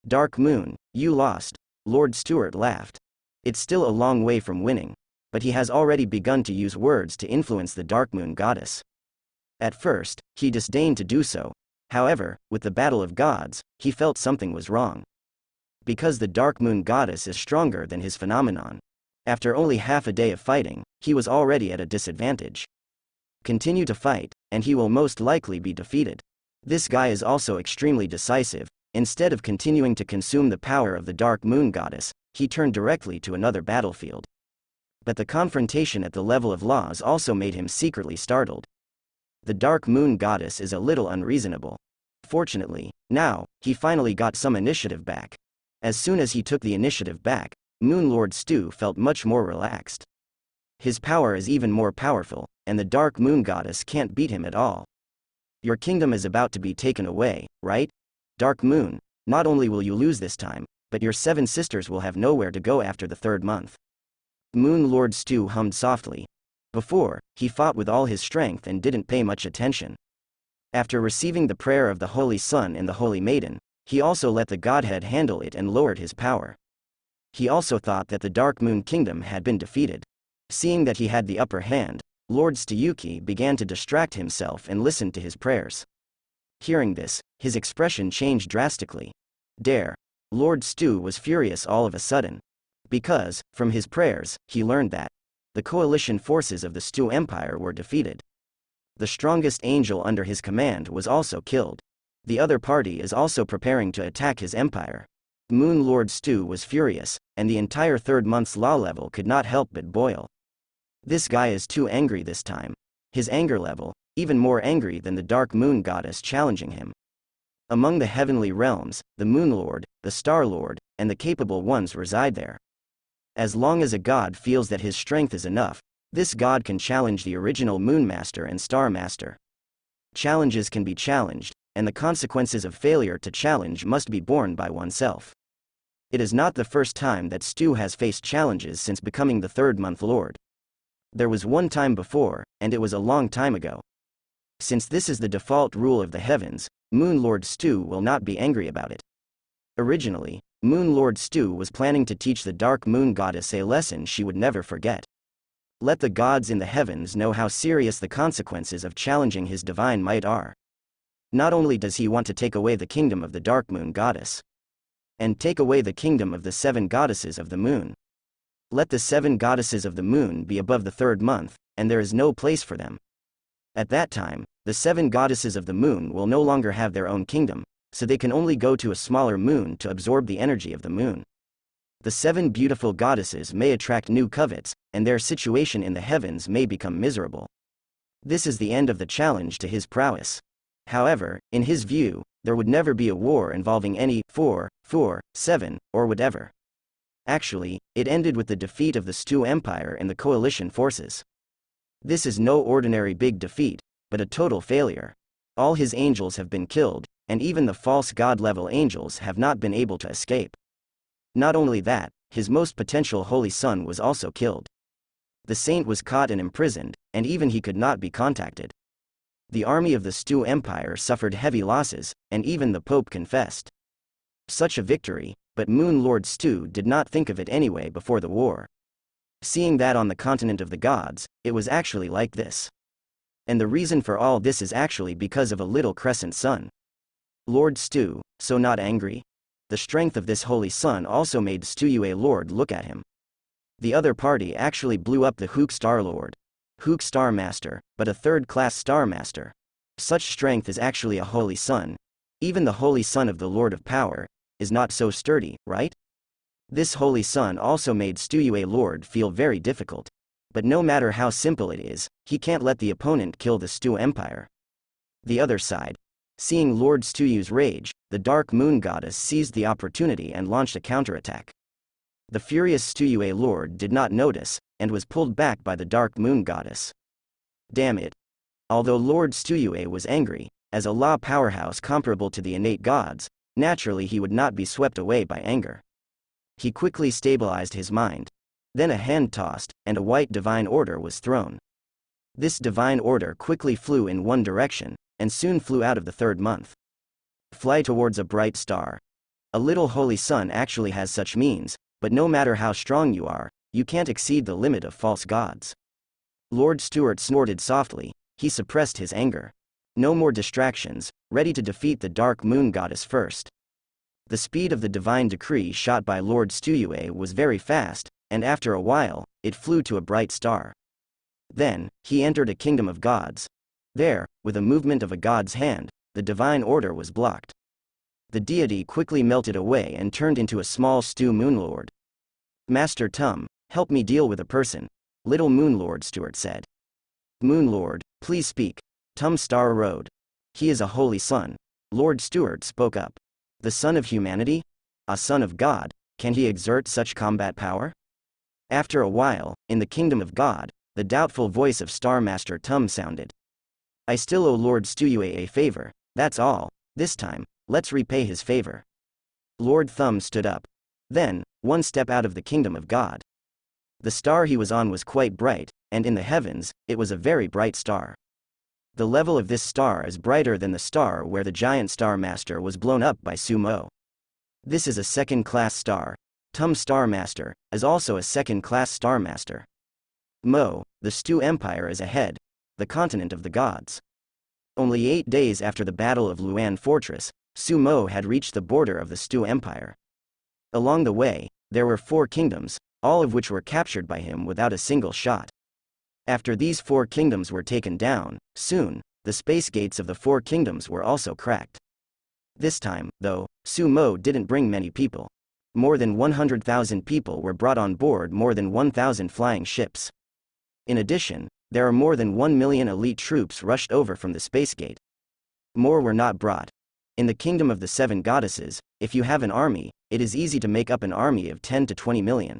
Speaker 1: Dark Moon, you lost, Lord Stuart laughed. It's still a long way from winning, but he has already begun to use words to influence the Dark Moon goddess. At first, he disdained to do so. However, with the Battle of Gods, he felt something was wrong. Because the Dark Moon goddess is stronger than his phenomenon. After only half a day of fighting, he was already at a disadvantage. Continue to fight, and he will most likely be defeated. This guy is also extremely decisive. Instead of continuing to consume the power of the Dark Moon goddess, he turned directly to another battlefield. But the confrontation at the level of laws also made him secretly startled. The Dark Moon goddess is a little unreasonable. Fortunately, now, he finally got some initiative back. As soon as he took the initiative back, Moon Lord Stu felt much more relaxed. His power is even more powerful, and the Dark Moon goddess can't beat him at all. Your kingdom is about to be taken away, right? Dark Moon, not only will you lose this time, but your 7 sisters will have nowhere to go after the 3rd month. Moon Lord Stu hummed softly. Before, he fought with all his strength and didn't pay much attention. After receiving the prayer of the Holy Sun and the Holy Maiden, he also let the Godhead handle it and lowered his power. He also thought that the Dark Moon Kingdom had been defeated. Seeing that he had the upper hand, Lord Stuyuki began to distract himself and listened to his prayers. Hearing this, his expression changed drastically. Lord Stu was furious all of a sudden. Because, from his prayers, he learned that the coalition forces of the Stu Empire were defeated. The strongest angel under his command was also killed. The other party is also preparing to attack his empire. Moon Lord Stu was furious, and the entire 3rd month's law level could not help but boil. This guy is too angry this time. His anger level, even more angry than the Dark Moon goddess challenging him. Among the heavenly realms, the Moon Lord, the Star Lord, and the capable ones reside there. As long as a god feels that his strength is enough, this god can challenge the original Moon Master and Star Master. Challenges can be challenged, and the consequences of failure to challenge must be borne by oneself. It is not the first time that Stu has faced challenges since becoming the 3rd month lord. There was one time before, and it was a long time ago. Since this is the default rule of the heavens, Moon Lord Stu will not be angry about it. Originally, Moon Lord Stu was planning to teach the Dark Moon goddess a lesson she would never forget. Let the gods in the heavens know how serious the consequences of challenging his divine might are. Not only does he want to take away the kingdom of the Dark Moon goddess, and take away the kingdom of the 7 goddesses of the moon. Let the 7 goddesses of the moon be above the 3rd month, and there is no place for them. At that time, the 7 goddesses of the moon will no longer have their own kingdom, so they can only go to a smaller moon to absorb the energy of the moon. The 7 beautiful goddesses may attract new covets, and their situation in the heavens may become miserable. This is the end of the challenge to his prowess. However, in his view, there would never be a war involving any 4, 7, or whatever. Actually, it ended with the defeat of the Stu Empire and the coalition forces. This is no ordinary big defeat, but a total failure. All his angels have been killed, and even the false god-level angels have not been able to escape. Not only that, his most potential holy son was also killed. The saint was caught and imprisoned, and even he could not be contacted. The army of the Stu Empire suffered heavy losses, and even the Pope confessed. Such a victory, but Moon Lord Stu did not think of it anyway before the war. Seeing that on the continent of the gods, it was actually like this. And the reason for all this is actually because of a little crescent sun. Lord Stu, so not angry? The strength of this holy sun also made Stuyue Lord look at him. The other party actually blew up the Hook Star Lord. Hook Star Master, but a 3rd-class Star Master. Such strength is actually a holy sun. Even the holy sun of the Lord of Power is not so sturdy, right? This holy sun also made Stuyue Lord feel very difficult. But no matter how simple it is, he can't let the opponent kill the Stu Empire. The other side. Seeing Lord Stuyu's rage, the Dark Moon Goddess seized the opportunity and launched a counterattack. The furious Stuyue Lord did not notice, and was pulled back by the Dark Moon Goddess. Damn it. Although Lord Stuyue was angry, as a law powerhouse comparable to the innate gods, naturally he would not be swept away by anger. He quickly stabilized his mind. Then a hand tossed, and a white divine order was thrown. This divine order quickly flew in one direction, and soon flew out of the 3rd month. Fly towards a bright star. A little holy sun actually has such means, but no matter how strong you are, you can't exceed the limit of false gods. Lord Stuart snorted softly. He suppressed his anger. No more distractions, ready to defeat the dark moon goddess first. The speed of the divine decree shot by Lord Stuart was very fast, and after a while, it flew to a bright star. Then, he entered a kingdom of gods. There, with a movement of a god's hand, the divine order was blocked. The deity quickly melted away and turned into a small stew moonlord. Master Tum, help me deal with a person. Little Moonlord Stuart said. Moonlord, please speak. Tum Star arose. He is a holy son. Lord Stuart spoke up. The son of humanity? A son of God, can he exert such combat power? After a while, in the kingdom of God, the doubtful voice of Star Master Tum sounded. I still owe Lord Stuart a favor, that's all. This time, let's repay his favor. Lord Thumb stood up. Then, one step out of the kingdom of God. The star he was on was quite bright, and in the heavens, it was a very bright star. The level of this star is brighter than the star where the giant Star Master was blown up by Sumo. This is a second-class star. Tum Star Master is also a second-class Star Master. Mo, the Stu Empire is ahead, the continent of the gods. Only 8 days after the Battle of Luan Fortress, Sumo had reached the border of the Stu Empire. Along the way, there were 4 kingdoms, all of which were captured by him without a single shot. After these 4 kingdoms were taken down, soon, the space gates of the 4 kingdoms were also cracked. This time, though, Sumo didn't bring many people. More than 100,000 people were brought on board more than 1,000 flying ships. In addition, there are more than 1 million elite troops rushed over from the space gate. More were not brought. In the kingdom of the 7 goddesses, if you have an army, it is easy to make up an army of 10 to 20 million.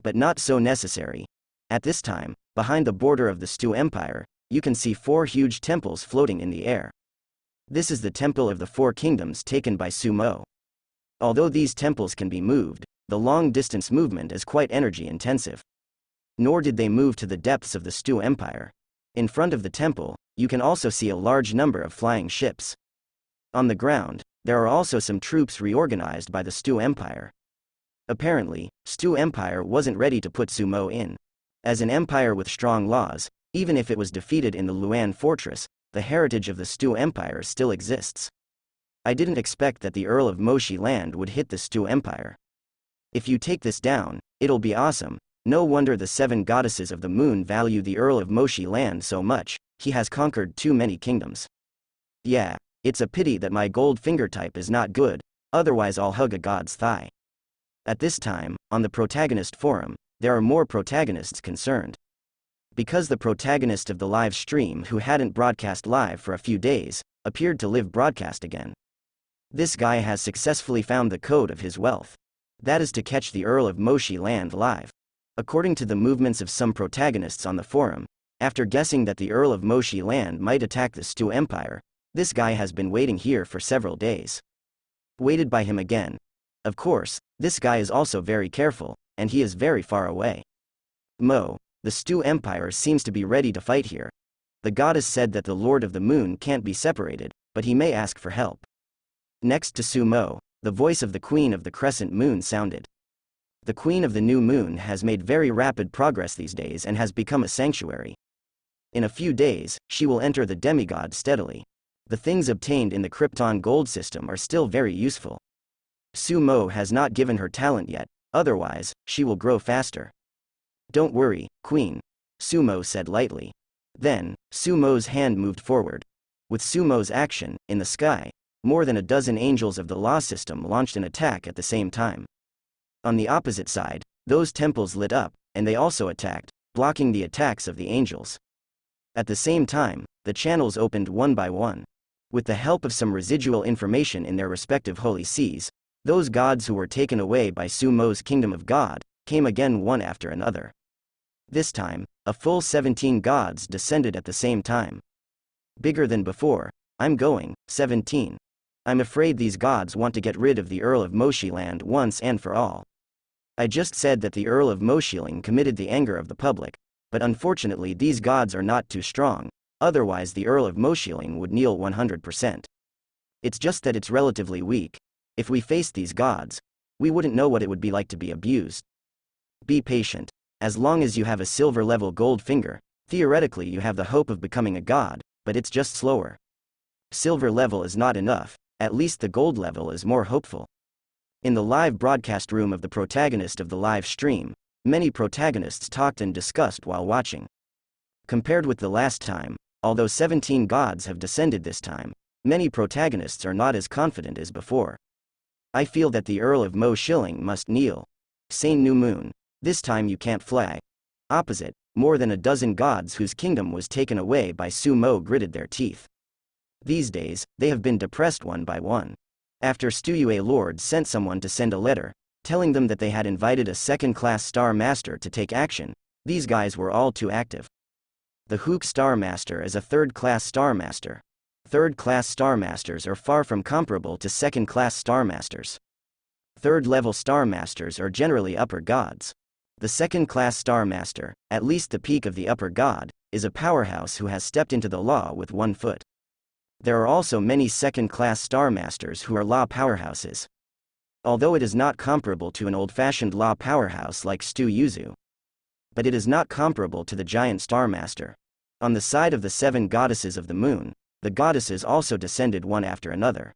Speaker 1: But not so necessary. At this time, behind the border of the Stu Empire, you can see 4 huge temples floating in the air. This is the temple of the 4 kingdoms taken by Sumo. Although these temples can be moved, the long-distance movement is quite energy-intensive. Nor did they move to the depths of the Stu Empire. In front of the temple, you can also see a large number of flying ships. On the ground, there are also some troops reorganized by the Stu Empire. Apparently, Stu Empire wasn't ready to put Sumo in. As an empire with strong laws, even if it was defeated in the Luan Fortress, the heritage of the Stu Empire still exists. I didn't expect that the Earl of Moshi Land would hit the Stu Empire. If you take this down, it'll be awesome. No wonder the 7 goddesses of the moon value the Earl of Moshi Land so much, he has conquered too many kingdoms. Yeah, it's a pity that my gold finger type is not good, otherwise I'll hug a god's thigh. At this time, on the Protagonist forum, there are more protagonists concerned. Because the protagonist of the live stream who hadn't broadcast live for a few days, appeared to live broadcast again. This guy has successfully found the code of his wealth. That is to catch the Earl of Moshi Land live. According to the movements of some protagonists on the forum, after guessing that the Earl of Moshi Land might attack the Stu Empire, this guy has been waiting here for several days. Waited by him again. Of course, this guy is also very careful, and he is very far away. Mo, the Stu Empire seems to be ready to fight here. The goddess said that the Lord of the Moon can't be separated, but he may ask for help. Next to Sumo, the voice of the Queen of the Crescent Moon sounded. The Queen of the New Moon has made very rapid progress these days and has become a sanctuary. In a few days, she will enter the demigod steadily. The things obtained in the Krypton gold system are still very useful. Sumo has not given her talent yet, otherwise, she will grow faster. Don't worry, Queen, Sumo said lightly. Then, Sumo's hand moved forward. With Sumo's action, in the sky, more than a dozen angels of the law system launched an attack at the same time. On the opposite side, those temples lit up, and they also attacked, blocking the attacks of the angels. At the same time, the channels opened one by one. With the help of some residual information in their respective holy seas, those gods who were taken away by Sumo's kingdom of God, came again one after another. This time, a full 17 gods descended at the same time. Bigger than before. I'm going, 17. I'm afraid these gods want to get rid of the Earl of Moshiland once and for all. I just said that the Earl of Moshiling committed the anger of the public, but unfortunately these gods are not too strong, otherwise the Earl of Moshiling would kneel 100%. It's just that it's relatively weak. If we faced these gods, we wouldn't know what it would be like to be abused. Be patient. As long as you have a silver level gold finger, theoretically you have the hope of becoming a god, but it's just slower. Silver level is not enough, at least the gold level is more hopeful. In the live broadcast room of the protagonist of the live stream, many protagonists talked and discussed while watching. Compared with the last time, although 17 gods have descended this time, many protagonists are not as confident as before. I feel that the Earl of Mo Shilling must kneel. Saint New Moon. This time you can't fly. Opposite, more than a dozen gods whose kingdom was taken away by Su Mo gritted their teeth. These days, they have been depressed one by one. After Stuyue Lord sent someone to send a letter, telling them that they had invited a second-class Star Master to take action, these guys were all too active. The Hook Star Master is a third-class Star Master. Third-class Star Masters are far from comparable to second-class Star Masters. Third-level Star Masters are generally upper gods. The second-class Star Master, at least the peak of the upper god, is a powerhouse who has stepped into the law with 1 foot. There are also many second-class Star Masters who are law powerhouses. Although it is not comparable to an old-fashioned law powerhouse like Stu Yuzu. But it is not comparable to the giant Star Master. On the side of the 7 goddesses of the moon, the goddesses also descended one after another.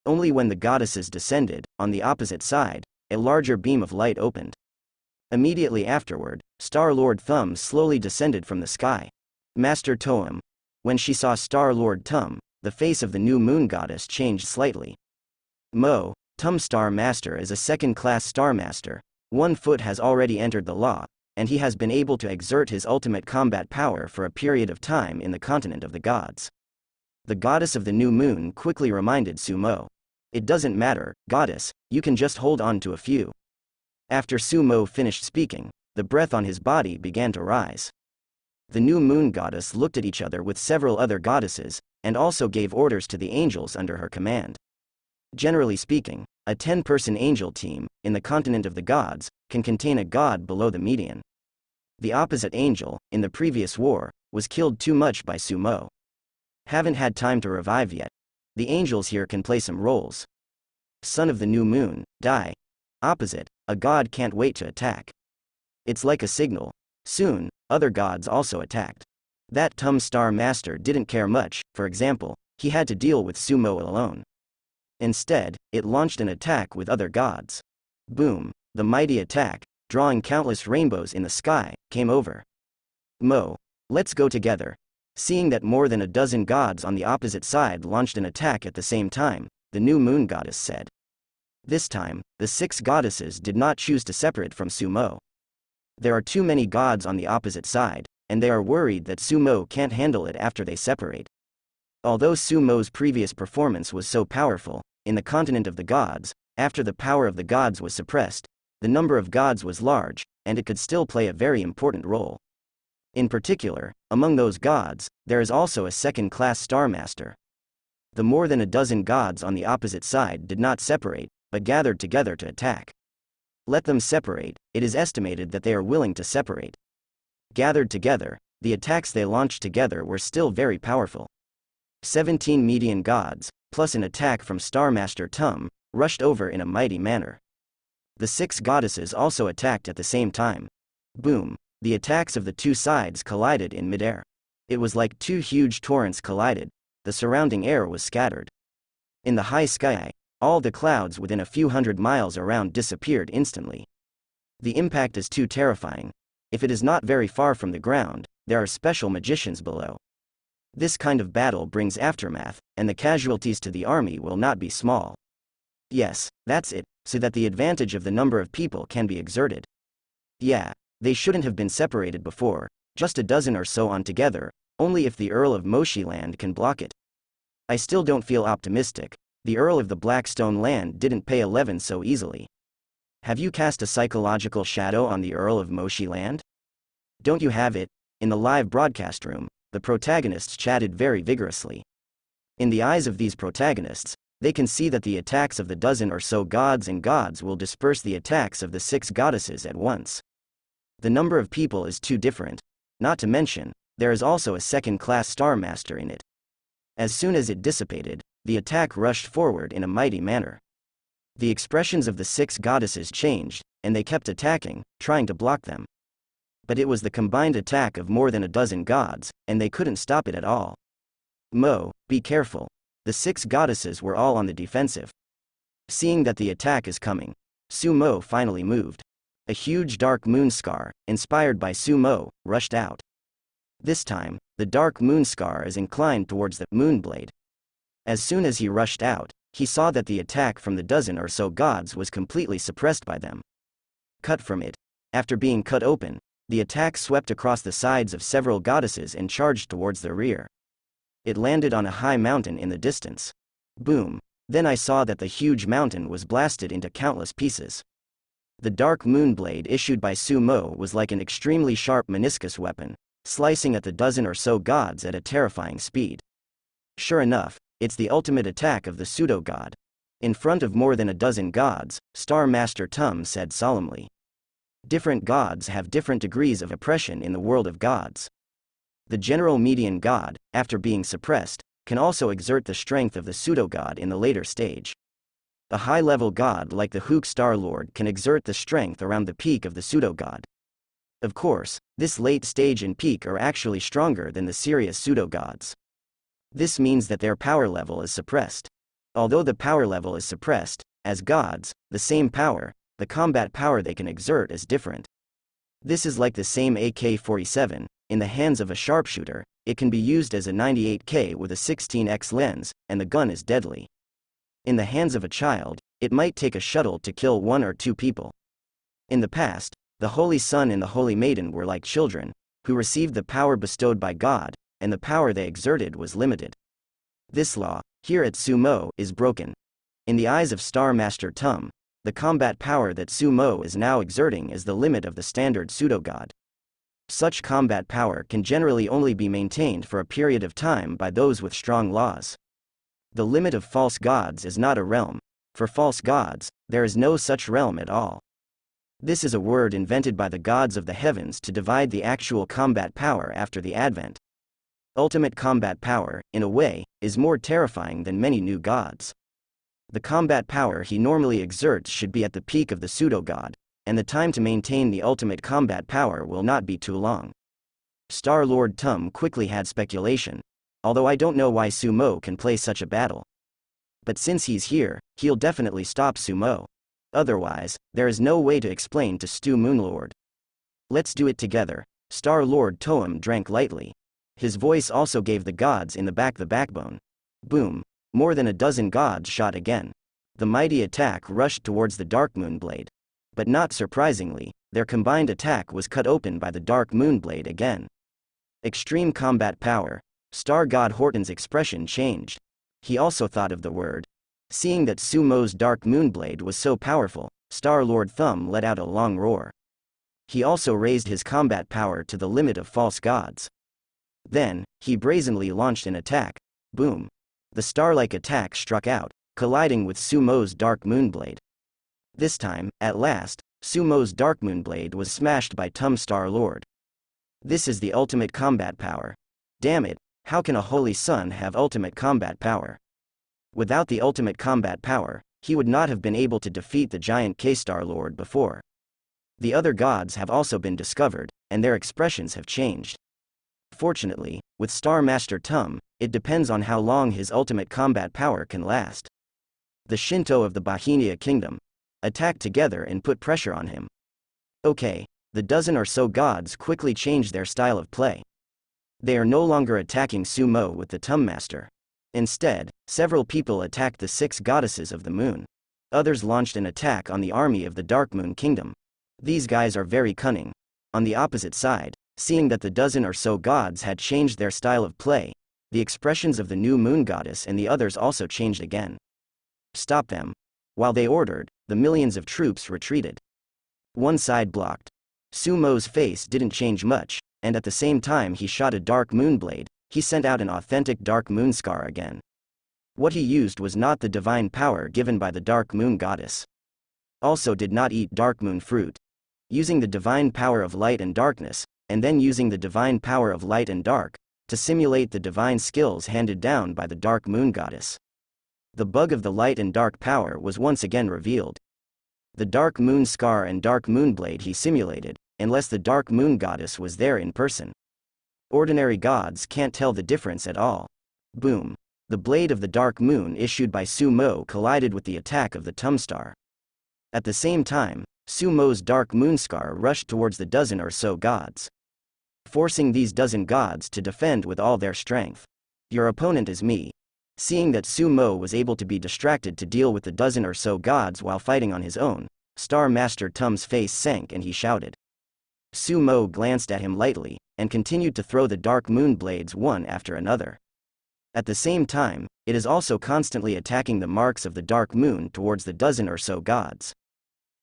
Speaker 1: Only when the goddesses descended, on the opposite side, a larger beam of light opened. Immediately afterward, Star-Lord Thumb slowly descended from the sky. Master Toem. When she saw Star-Lord Tum, the face of the new moon goddess changed slightly. Mo, Tum Star Master is a second-class Star Master. 1 foot has already entered the law, and he has been able to exert his ultimate combat power for a period of time in the continent of the gods. The goddess of the new moon quickly reminded Su Mo. It doesn't matter, goddess, you can just hold on to a few. After Su Mo finished speaking, the breath on his body began to rise. The new moon goddess looked at each other with several other goddesses, and also gave orders to the angels under her command. Generally speaking, a 10-person angel team, in the continent of the gods, can contain a god below the median. The opposite angel, in the previous war, was killed too much by Su Mo. Haven't had time to revive yet. The angels here can play some roles. Son of the new moon, die. Opposite, a god can't wait to attack. It's like a signal. Soon, other gods also attacked. That Tum Star Master didn't care much, for example, he had to deal with Su Mo alone. Instead, it launched an attack with other gods. Boom, the mighty attack, drawing countless rainbows in the sky, came over. Mo, let's go together. Seeing that more than a dozen gods on the opposite side launched an attack at the same time, the new moon goddess said. This time, the 6 goddesses did not choose to separate from Su Mo. There are too many gods on the opposite side, and they are worried that Su Mo can't handle it after they separate. Although Su Mo's previous performance was so powerful, in the continent of the gods, after the power of the gods was suppressed, the number of gods was large, and it could still play a very important role. In particular, among those gods, there is also a second-class Star Master. The more than a dozen gods on the opposite side did not separate, but gathered together to attack. Let them separate, it is estimated that they are willing to separate. Gathered together, the attacks they launched together were still very powerful. 17 median gods, plus an attack from Star Master Tum, rushed over in a mighty manner. The 6 goddesses also attacked at the same time. Boom, the attacks of the 2 sides collided in midair. It was like 2 huge torrents collided, the surrounding air was scattered. In the high sky, all the clouds within a few hundred miles around disappeared instantly. The impact is too terrifying. If it is not very far from the ground, there are special magicians below. This kind of battle brings aftermath, and the casualties to the army will not be small. Yes, that's it, so that the advantage of the number of people can be exerted. Yeah, they shouldn't have been separated before, just a dozen or so on together, only if the Earl of Moshiland can block it. I still don't feel optimistic. The Earl of the Blackstone Land didn't pay 11 so easily. Have you cast a psychological shadow on the Earl of Moshiland? Don't you have it? In the live broadcast room, the protagonists chatted very vigorously. In the eyes of these protagonists, they can see that the attacks of the dozen or so gods and gods will disperse the attacks of the 6 goddesses at once. The number of people is too different. Not to mention, there is also a second-class Star Master in it. As soon as it dissipated, the attack rushed forward in a mighty manner. The expressions of the 6 goddesses changed, and they kept attacking, trying to block them. But it was the combined attack of more than a dozen gods, and they couldn't stop it at all. Mo, be careful. The 6 goddesses were all on the defensive. Seeing that the attack is coming, Sumo finally moved. A huge dark moon scar, inspired by Sumo, rushed out. This time, the dark moon scar is inclined towards the moonblade. As soon as he rushed out, he saw that the attack from the dozen or so gods was completely suppressed by them. Cut from it. After being cut open, the attack swept across the sides of several goddesses and charged towards their rear. It landed on a high mountain in the distance. Boom. Then I saw that the huge mountain was blasted into countless pieces. The dark moonblade issued by Sumo was like an extremely sharp meniscus weapon, slicing at the dozen or so gods at a terrifying speed. Sure enough, it's the ultimate attack of the pseudo-god. In front of more than a dozen gods, Star Master Tum said solemnly. Different gods have different degrees of oppression in the world of gods. The general median god, after being suppressed, can also exert the strength of the pseudo-god in the later stage. A high-level god like the Hook Star Lord can exert the strength around the peak of the pseudo-god. Of course, this late stage and peak are actually stronger than the serious pseudo-gods. This means that their power level is suppressed. Although the power level is suppressed, as gods, the same power, the combat power they can exert is different. This is like the same AK-47, in the hands of a sharpshooter, it can be used as a 98K with a 16x lens, and the gun is deadly. In the hands of a child, it might take a shuttle to kill 1 or 2 people. In the past, the Holy Son and the Holy Maiden were like children, who received the power bestowed by God, and the power they exerted was limited. This law, here at Sumo, is broken. In the eyes of Star Master Tum, the combat power that Sumo is now exerting is the limit of the standard pseudo-god. Such combat power can generally only be maintained for a period of time by those with strong laws. The limit of false gods is not a realm. For false gods, there is no such realm at all. This is a word invented by the gods of the heavens to divide the actual combat power after the advent. Ultimate combat power, in a way, is more terrifying than many new gods. The combat power he normally exerts should be at the peak of the pseudo-god, and the time to maintain the ultimate combat power will not be too long. Star Lord Tum quickly had speculation, although I don't know why Sumo can play such a battle. But since he's here, he'll definitely stop Sumo. Otherwise, there is no way to explain to Stu Moonlord. Let's do it together. Star Lord Toem drank lightly. His voice also gave the gods in the back the backbone. Boom. More than a dozen gods shot again. The mighty attack rushed towards the Dark Moonblade. But not surprisingly, their combined attack was cut open by the Dark Moonblade again. Extreme combat power. Star God Horton's expression changed. He also thought of the word. Seeing that Sumo's Dark Moonblade was so powerful, Star Lord Thumb let out a long roar. He also raised his combat power to the limit of false gods. Then, he brazenly launched an attack. Boom. The star-like attack struck out, colliding with Sumo's Dark Moonblade. This time, at last, Sumo's Dark Moonblade was smashed by Tum Star Lord. This is the ultimate combat power. Damn it, how can a holy son have ultimate combat power? Without the ultimate combat power, he would not have been able to defeat the giant K-Star Lord before. The other gods have also been discovered, and their expressions have changed. Fortunately, with Star Master Tum, it depends on how long his ultimate combat power can last. The Shinto of the Bahinia Kingdom attacked together and put pressure on him. Okay, the dozen or so gods quickly changed their style of play. They are no longer attacking Sumo with the Tum Master. Instead, several people attacked the 6 goddesses of the moon. Others launched an attack on the army of the Dark Moon Kingdom. These guys are very cunning. On the opposite side, seeing that the dozen or so gods had changed their style of play, the expressions of the new moon goddess and the others also changed again. Stop them. While they ordered, the millions of troops retreated. One side blocked. Sumo's face didn't change much, and at the same time he shot a Dark Moonblade, he sent out an authentic Dark Moon Scar again. What he used was not the divine power given by the Dark Moon Goddess. Also did not eat Dark Moon fruit. Using the divine power of light and darkness, and then using the divine power of light and dark, to simulate the divine skills handed down by the Dark Moon Goddess. The bug of the light and dark power was once again revealed. The Dark Moon Scar and Dark Moon Blade he simulated, unless the Dark Moon Goddess was there in person. Ordinary gods can't tell the difference at all. Boom. The blade of the Dark Moon issued by Sumo collided with the attack of the Tumstar. At the same time, Sumo's Dark Moon Scar rushed towards the dozen or so gods, forcing these dozen gods to defend with all their strength. Your opponent is me. Seeing that Sumo was able to be distracted to deal with the dozen or so gods while fighting on his own, Star Master Tum's face sank and he shouted. Sumo glanced at him lightly, and continued to throw the Dark Moon blades one after another. At the same time, it is also constantly attacking the marks of the Dark Moon towards the dozen or so gods.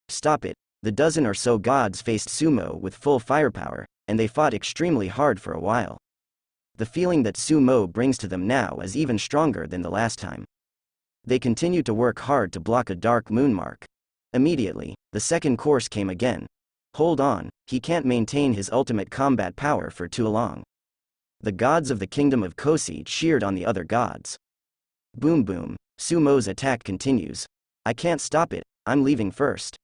Speaker 1: Stop it. The dozen or so gods faced Sumo with full firepower, and they fought extremely hard for a while. The feeling that Sumo brings to them now is even stronger than the last time. They continue to work hard to block a Dark Moon mark. Immediately, the second course came again. Hold on, he can't maintain his ultimate combat power for too long. The gods of the kingdom of Kosi cheered on the other gods. Boom boom, Sumo's attack continues. I can't stop it, I'm leaving first.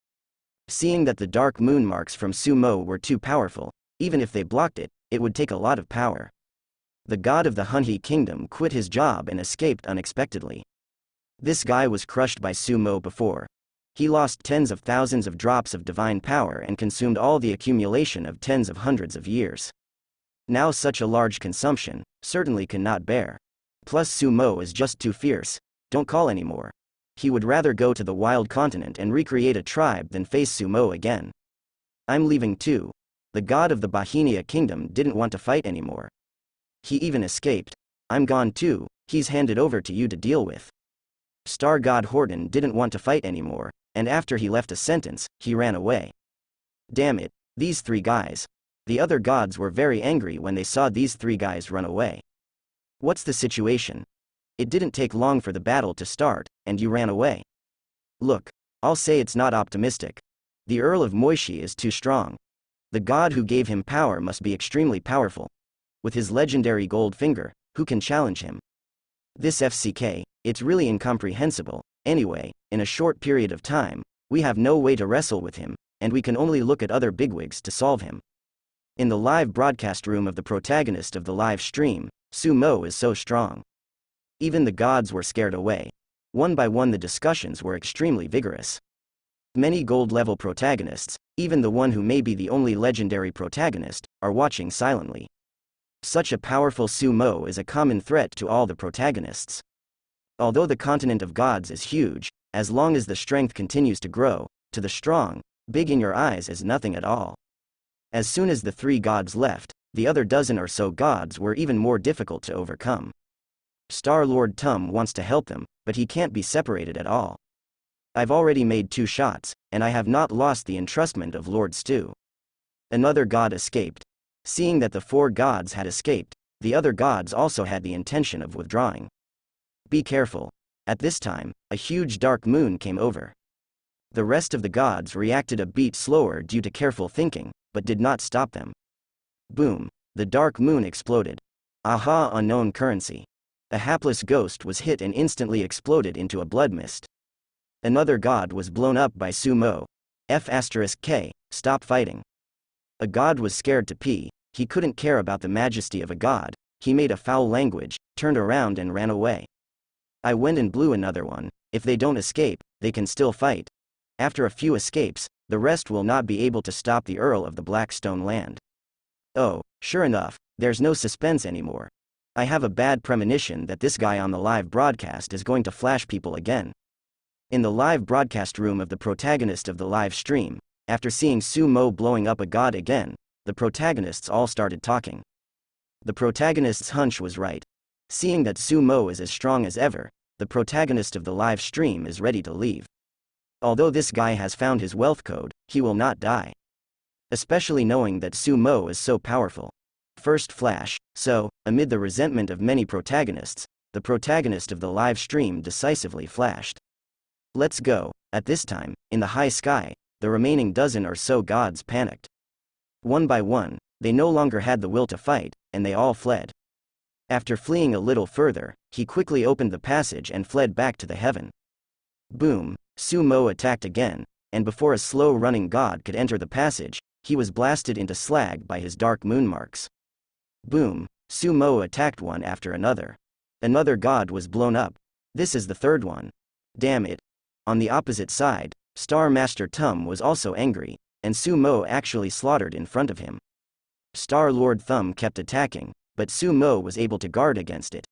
Speaker 1: Seeing that the Dark Moon marks from Sumo were too powerful, even if they blocked it, it would take a lot of power. The god of the Hunhi kingdom quit his job and escaped unexpectedly. This guy was crushed by Sumo before. He lost tens of thousands of drops of divine power and consumed all the accumulation of tens of hundreds of years. Now such a large consumption, certainly cannot bear. Plus Sumo is just too fierce, don't call anymore. He would rather go to the wild continent and recreate a tribe than face Sumo again. I'm leaving too. The god of the Bahinia kingdom didn't want to fight anymore. He even escaped. I'm gone too, he's handed over to you to deal with. Star God Horton didn't want to fight anymore, and after he left a sentence, he ran away. Damn it, these three guys. The other gods were very angry when they saw these three guys run away. What's the situation? It didn't take long for the battle to start, and you ran away. Look, I'll say it's not optimistic. The Earl of Moishi is too strong. The god who gave him power must be extremely powerful. With his legendary gold finger, who can challenge him? This FCK, it's really incomprehensible. Anyway, in a short period of time, we have no way to wrestle with him, and we can only look at other bigwigs to solve him. In the live broadcast room of the protagonist of the live stream, Sumo is so strong. Even the gods were scared away. One by one the discussions were extremely vigorous. Many gold-level protagonists, even the one who may be the only legendary protagonist, are watching silently. Such a powerful Sumo is a common threat to all the protagonists. Although the continent of gods is huge, as long as the strength continues to grow, to the strong, big in your eyes is nothing at all. As soon as the three gods left, the other dozen or so gods were even more difficult to overcome. Star-Lord Tum wants to help them, but he can't be separated at all. I've already made 2 shots, and I have not lost the entrustment of Lord Stu. Another god escaped. Seeing that the 4 gods had escaped, the other gods also had the intention of withdrawing. Be careful. At this time, a huge dark moon came over. The rest of the gods reacted a beat slower due to careful thinking, but did not stop them. Boom. The dark moon exploded. Aha, unknown currency. A hapless ghost was hit and instantly exploded into a blood mist. Another god was blown up by Sumo. F*K, stop fighting. A god was scared to pee, he couldn't care about the majesty of a god, he made a foul language, turned around and ran away. I went and blew another one. If they don't escape, they can still fight. After a few escapes, the rest will not be able to stop the Earl of the Blackstone Land. Oh, sure enough, there's no suspense anymore. I have a bad premonition that this guy on the live broadcast is going to flash people again. In the live broadcast room of the protagonist of the live stream, after seeing Sumo blowing up a god again, the protagonists all started talking. The protagonist's hunch was right. Seeing that Sumo is as strong as ever, the protagonist of the live stream is ready to leave. Although this guy has found his wealth code, he will not die. Especially knowing that Sumo is so powerful. First flash, so, amid the resentment of many protagonists, the protagonist of the live stream decisively flashed. Let's go. At this time, in the high sky, the remaining dozen or so gods panicked. One by one, they no longer had the will to fight, and they all fled. After fleeing a little further, he quickly opened the passage and fled back to the heaven. Boom, Sumo attacked again, and before a slow-running god could enter the passage, he was blasted into slag by his dark moon marks. Boom, Sumo attacked one after another. Another god was blown up. This is the third one. Damn it. On the opposite side, Star Master Tum was also angry, and Sumo actually slaughtered in front of him. Star Lord Thumb kept attacking, but Sumo was able to guard against it.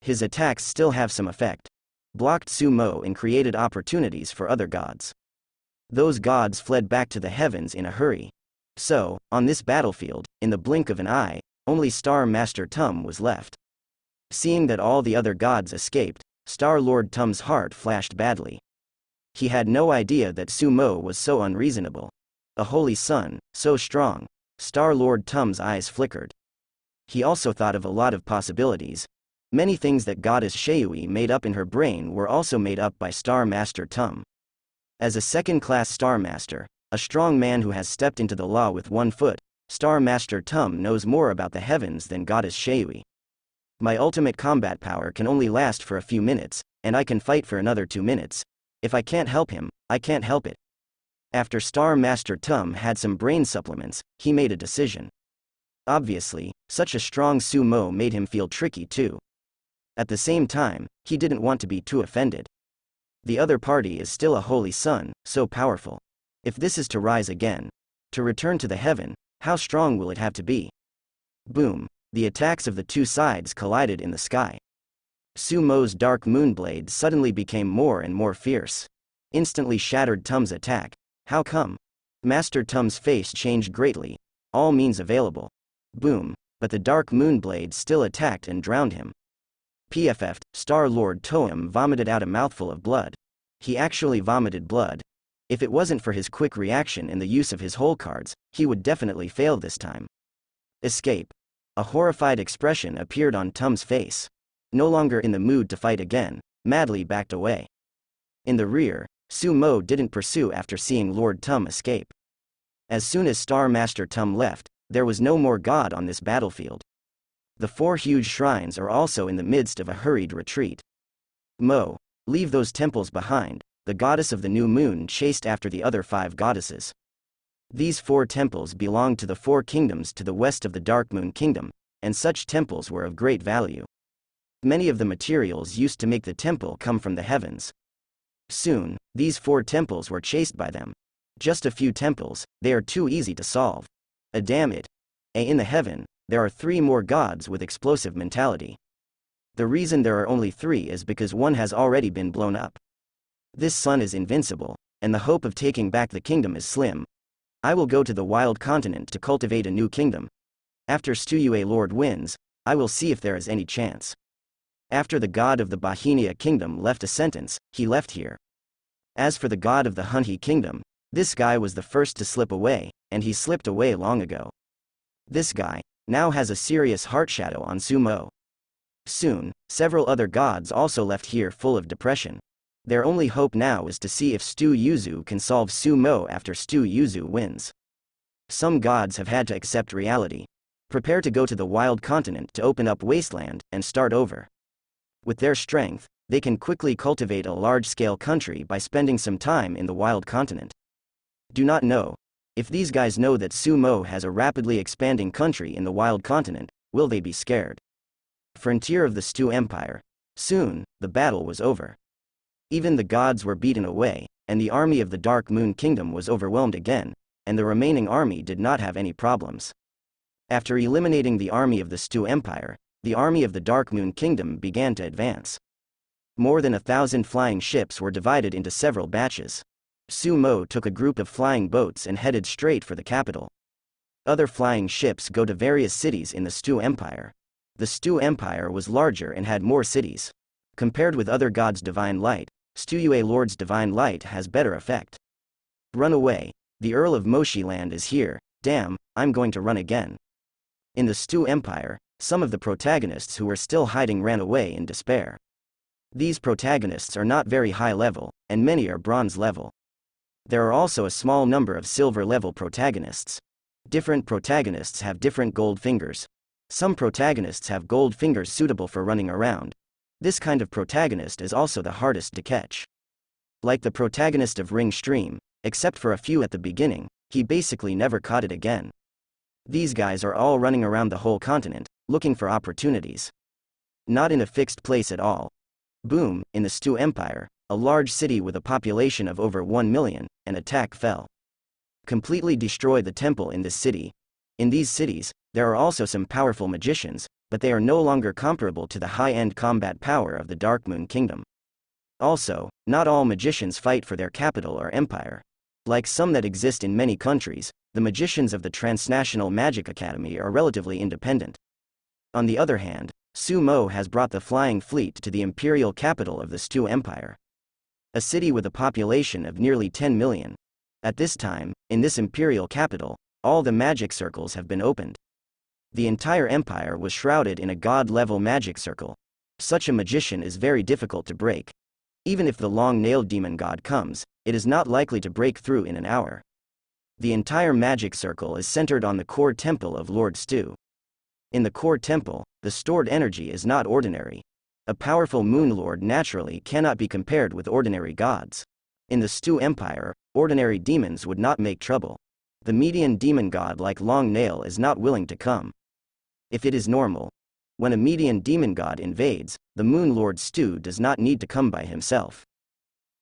Speaker 1: His attacks still have some effect. Blocked Sumo and created opportunities for other gods. Those gods fled back to the heavens in a hurry. So, on this battlefield, in the blink of an eye, only Star Master Tum was left. Seeing that all the other gods escaped, Star Lord Tum's heart flashed badly. He had no idea that Sumo was so unreasonable. A holy sun, so strong. Star Lord Tum's eyes flickered. He also thought of a lot of possibilities. Many things that Goddess Sheui made up in her brain were also made up by Star Master Tum. As a second-class Star Master, a strong man who has stepped into the law with one foot, Star Master Tum knows more about the heavens than Goddess Sheui. My ultimate combat power can only last for a few minutes, and I can fight for another 2 minutes. If I can't help him, I can't help it. After Star Master Tum had some brain supplements, he made a decision. Obviously, such a strong Sumo made him feel tricky too. At the same time, he didn't want to be too offended. The other party is still a holy sun, so powerful. If this is to rise again, to return to the heaven, how strong will it have to be? Boom, the attacks of the two sides collided in the sky. Sumo's dark moonblade suddenly became more and more fierce. Instantly shattered Tum's attack. How come? Master Tum's face changed greatly. All means available. Boom, but the dark moonblade still attacked and drowned him. PFF, Star Lord Toem vomited out a mouthful of blood. He actually vomited blood. If it wasn't for his quick reaction and the use of his hole cards, he would definitely fail this time. Escape. A horrified expression appeared on Tum's face. No longer in the mood to fight again, madly backed away. In the rear, Sumo didn't pursue after seeing Lord Tum escape. As soon as Star Master Tum left, there was no more god on this battlefield. The 4 huge shrines are also in the midst of a hurried retreat. Mo, leave those temples behind. The goddess of the new moon chased after the other 5 goddesses. These 4 temples belonged to the 4 kingdoms to the west of the Dark Moon Kingdom, and such temples were of great value. Many of the materials used to make the temple come from the heavens. Soon, these 4 temples were chased by them. Just a few temples, they are too easy to solve. Damn it. In the heaven, there are 3 more gods with explosive mentality. The reason there are only 3 is because one has already been blown up. This sun is invincible, and the hope of taking back the kingdom is slim. I will go to the wild continent to cultivate a new kingdom. After Stuyue Lord wins, I will see if there is any chance. After the god of the Bahinia kingdom left a sentence, he left here. As for the god of the Hunhi kingdom, this guy was the first to slip away, and he slipped away long ago. This guy now has a serious heart shadow on Sumo. Soon, several other gods also left here full of depression. Their only hope now is to see if Stu Yuzu can solve Sumo after Stu Yuzu wins. Some gods have had to accept reality. Prepare to go to the wild continent to open up wasteland and start over. With their strength, they can quickly cultivate a large-scale country by spending some time in the wild continent. Do not know. If these guys know that Sumo has a rapidly expanding country in the wild continent, will they be scared? Frontier of the Stu Empire. Soon, the battle was over. Even the gods were beaten away, and the army of the Dark Moon Kingdom was overwhelmed again, and the remaining army did not have any problems. After eliminating the army of the Stu Empire, the army of the Dark Moon Kingdom began to advance. More than 1,000 flying ships were divided into several batches. Sumo took a group of flying boats and headed straight for the capital. Other flying ships go to various cities in the Stu Empire. The Stu Empire was larger and had more cities. Compared with other gods' divine light, Stuyue Lord's divine light has better effect. Run away. The Earl of Moshi Land is here. Damn, I'm going to run again. In the Stu Empire, some of the protagonists who were still hiding ran away in despair. These protagonists are not very high level, and many are bronze level. There are also a small number of silver level protagonists. Different protagonists have different gold fingers. Some protagonists have gold fingers suitable for running around. This kind of protagonist is also the hardest to catch. Like the protagonist of Ring Stream, except for a few at the beginning, he basically never caught it again. These guys are all running around the whole continent, looking for opportunities. Not in a fixed place at all. Boom, in the Stu Empire, a large city with a population of over 1 million, an attack fell. Completely destroy the temple in this city. In these cities, there are also some powerful magicians, but they are no longer comparable to the high-end combat power of the Dark Moon Kingdom. Also, not all magicians fight for their capital or empire. Like some that exist in many countries, the magicians of the Transnational Magic Academy are relatively independent. On the other hand, Sumo has brought the flying fleet to the imperial capital of the Stu Empire. A city with a population of nearly 10 million. At this time, in this imperial capital, all the magic circles have been opened. The entire empire was shrouded in a god-level magic circle. Such a magician is very difficult to break. Even if the long-nailed demon god comes, it is not likely to break through in an hour. The entire magic circle is centered on the core temple of Lord Stu. In the core temple, the stored energy is not ordinary. A powerful moon lord naturally cannot be compared with ordinary gods. In the Stu Empire, ordinary demons would not make trouble. The median demon god like Long Nail is not willing to come. If it is normal, when a median demon god invades, the moon lord Stu does not need to come by himself.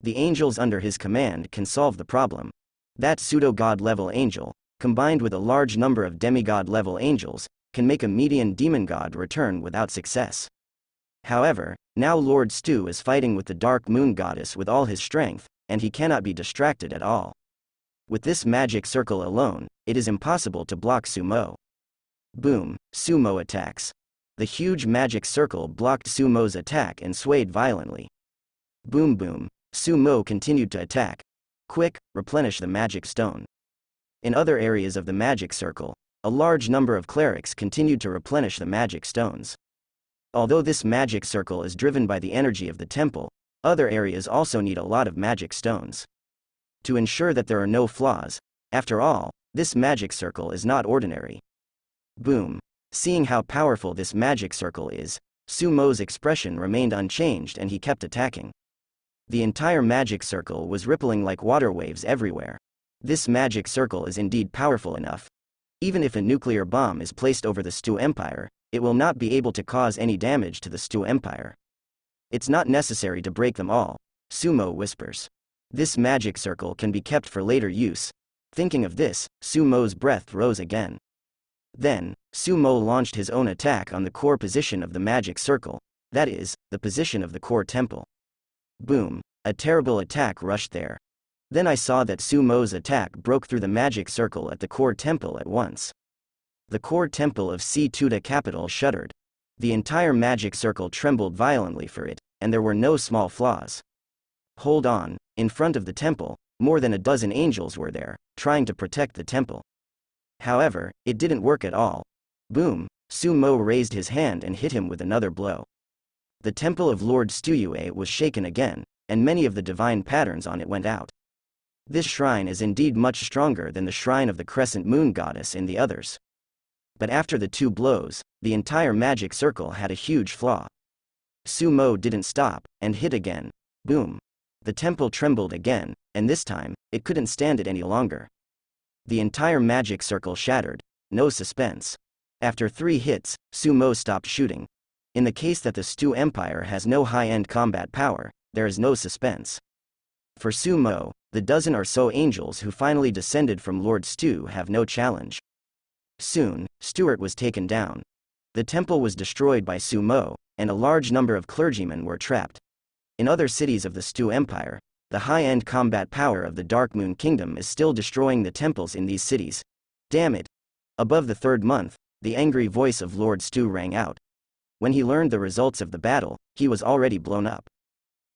Speaker 1: The angels under his command can solve the problem. That pseudo-god level angel, combined with a large number of demigod level angels, can make a median demon god return without success. However, now Lord Stu is fighting with the Dark Moon Goddess with all his strength, and he cannot be distracted at all. With this magic circle alone, it is impossible to block Sumo. Boom, Sumo attacks. The huge magic circle blocked Sumo's attack and swayed violently. Boom boom, Sumo continued to attack. Quick, replenish the magic stone. In other areas of the magic circle, a large number of clerics continued to replenish the magic stones. Although this magic circle is driven by the energy of the temple, other areas also need a lot of magic stones. To ensure that there are no flaws, after all, this magic circle is not ordinary. Boom. Seeing how powerful this magic circle is, Sumo's expression remained unchanged and he kept attacking. The entire magic circle was rippling like water waves everywhere. This magic circle is indeed powerful enough. Even if a nuclear bomb is placed over the Stu Empire, it will not be able to cause any damage to the Stu Empire. It's not necessary to break them all, Sumo whispers. This magic circle can be kept for later use. Thinking of this, Sumo's breath rose again. Then, Sumo launched his own attack on the core position of the magic circle, that is, the position of the core temple. Boom, a terrible attack rushed there. Then I saw that Sumo's attack broke through the magic circle at the core temple at once. The core temple of C-Tuda capital shuddered. The entire magic circle trembled violently for it, and there were no small flaws. Hold on, in front of the temple, more than a dozen angels were there, trying to protect the temple. However, it didn't work at all. Boom, Sumo raised his hand and hit him with another blow. The temple of Lord Stuyue was shaken again, and many of the divine patterns on it went out. This shrine is indeed much stronger than the shrine of the Crescent Moon Goddess and the others. But after the two blows, the entire magic circle had a huge flaw. Sumo didn't stop, and hit again. Boom. The temple trembled again, and this time, it couldn't stand it any longer. The entire magic circle shattered. No suspense. After 3 hits, Sumo stopped shooting. In the case that the Stu Empire has no high-end combat power, there is no suspense. For Sumo, the dozen or so angels who finally descended from Lord Stu have no challenge. Soon, Stuart was taken down. The temple was destroyed by Sumo, and a large number of clergymen were trapped. In other cities of the Stu Empire, the high-end combat power of the Dark Moon Kingdom is still destroying the temples in these cities. Damn it! Above the 3rd month, the angry voice of Lord Stu rang out. When he learned the results of the battle, he was already blown up.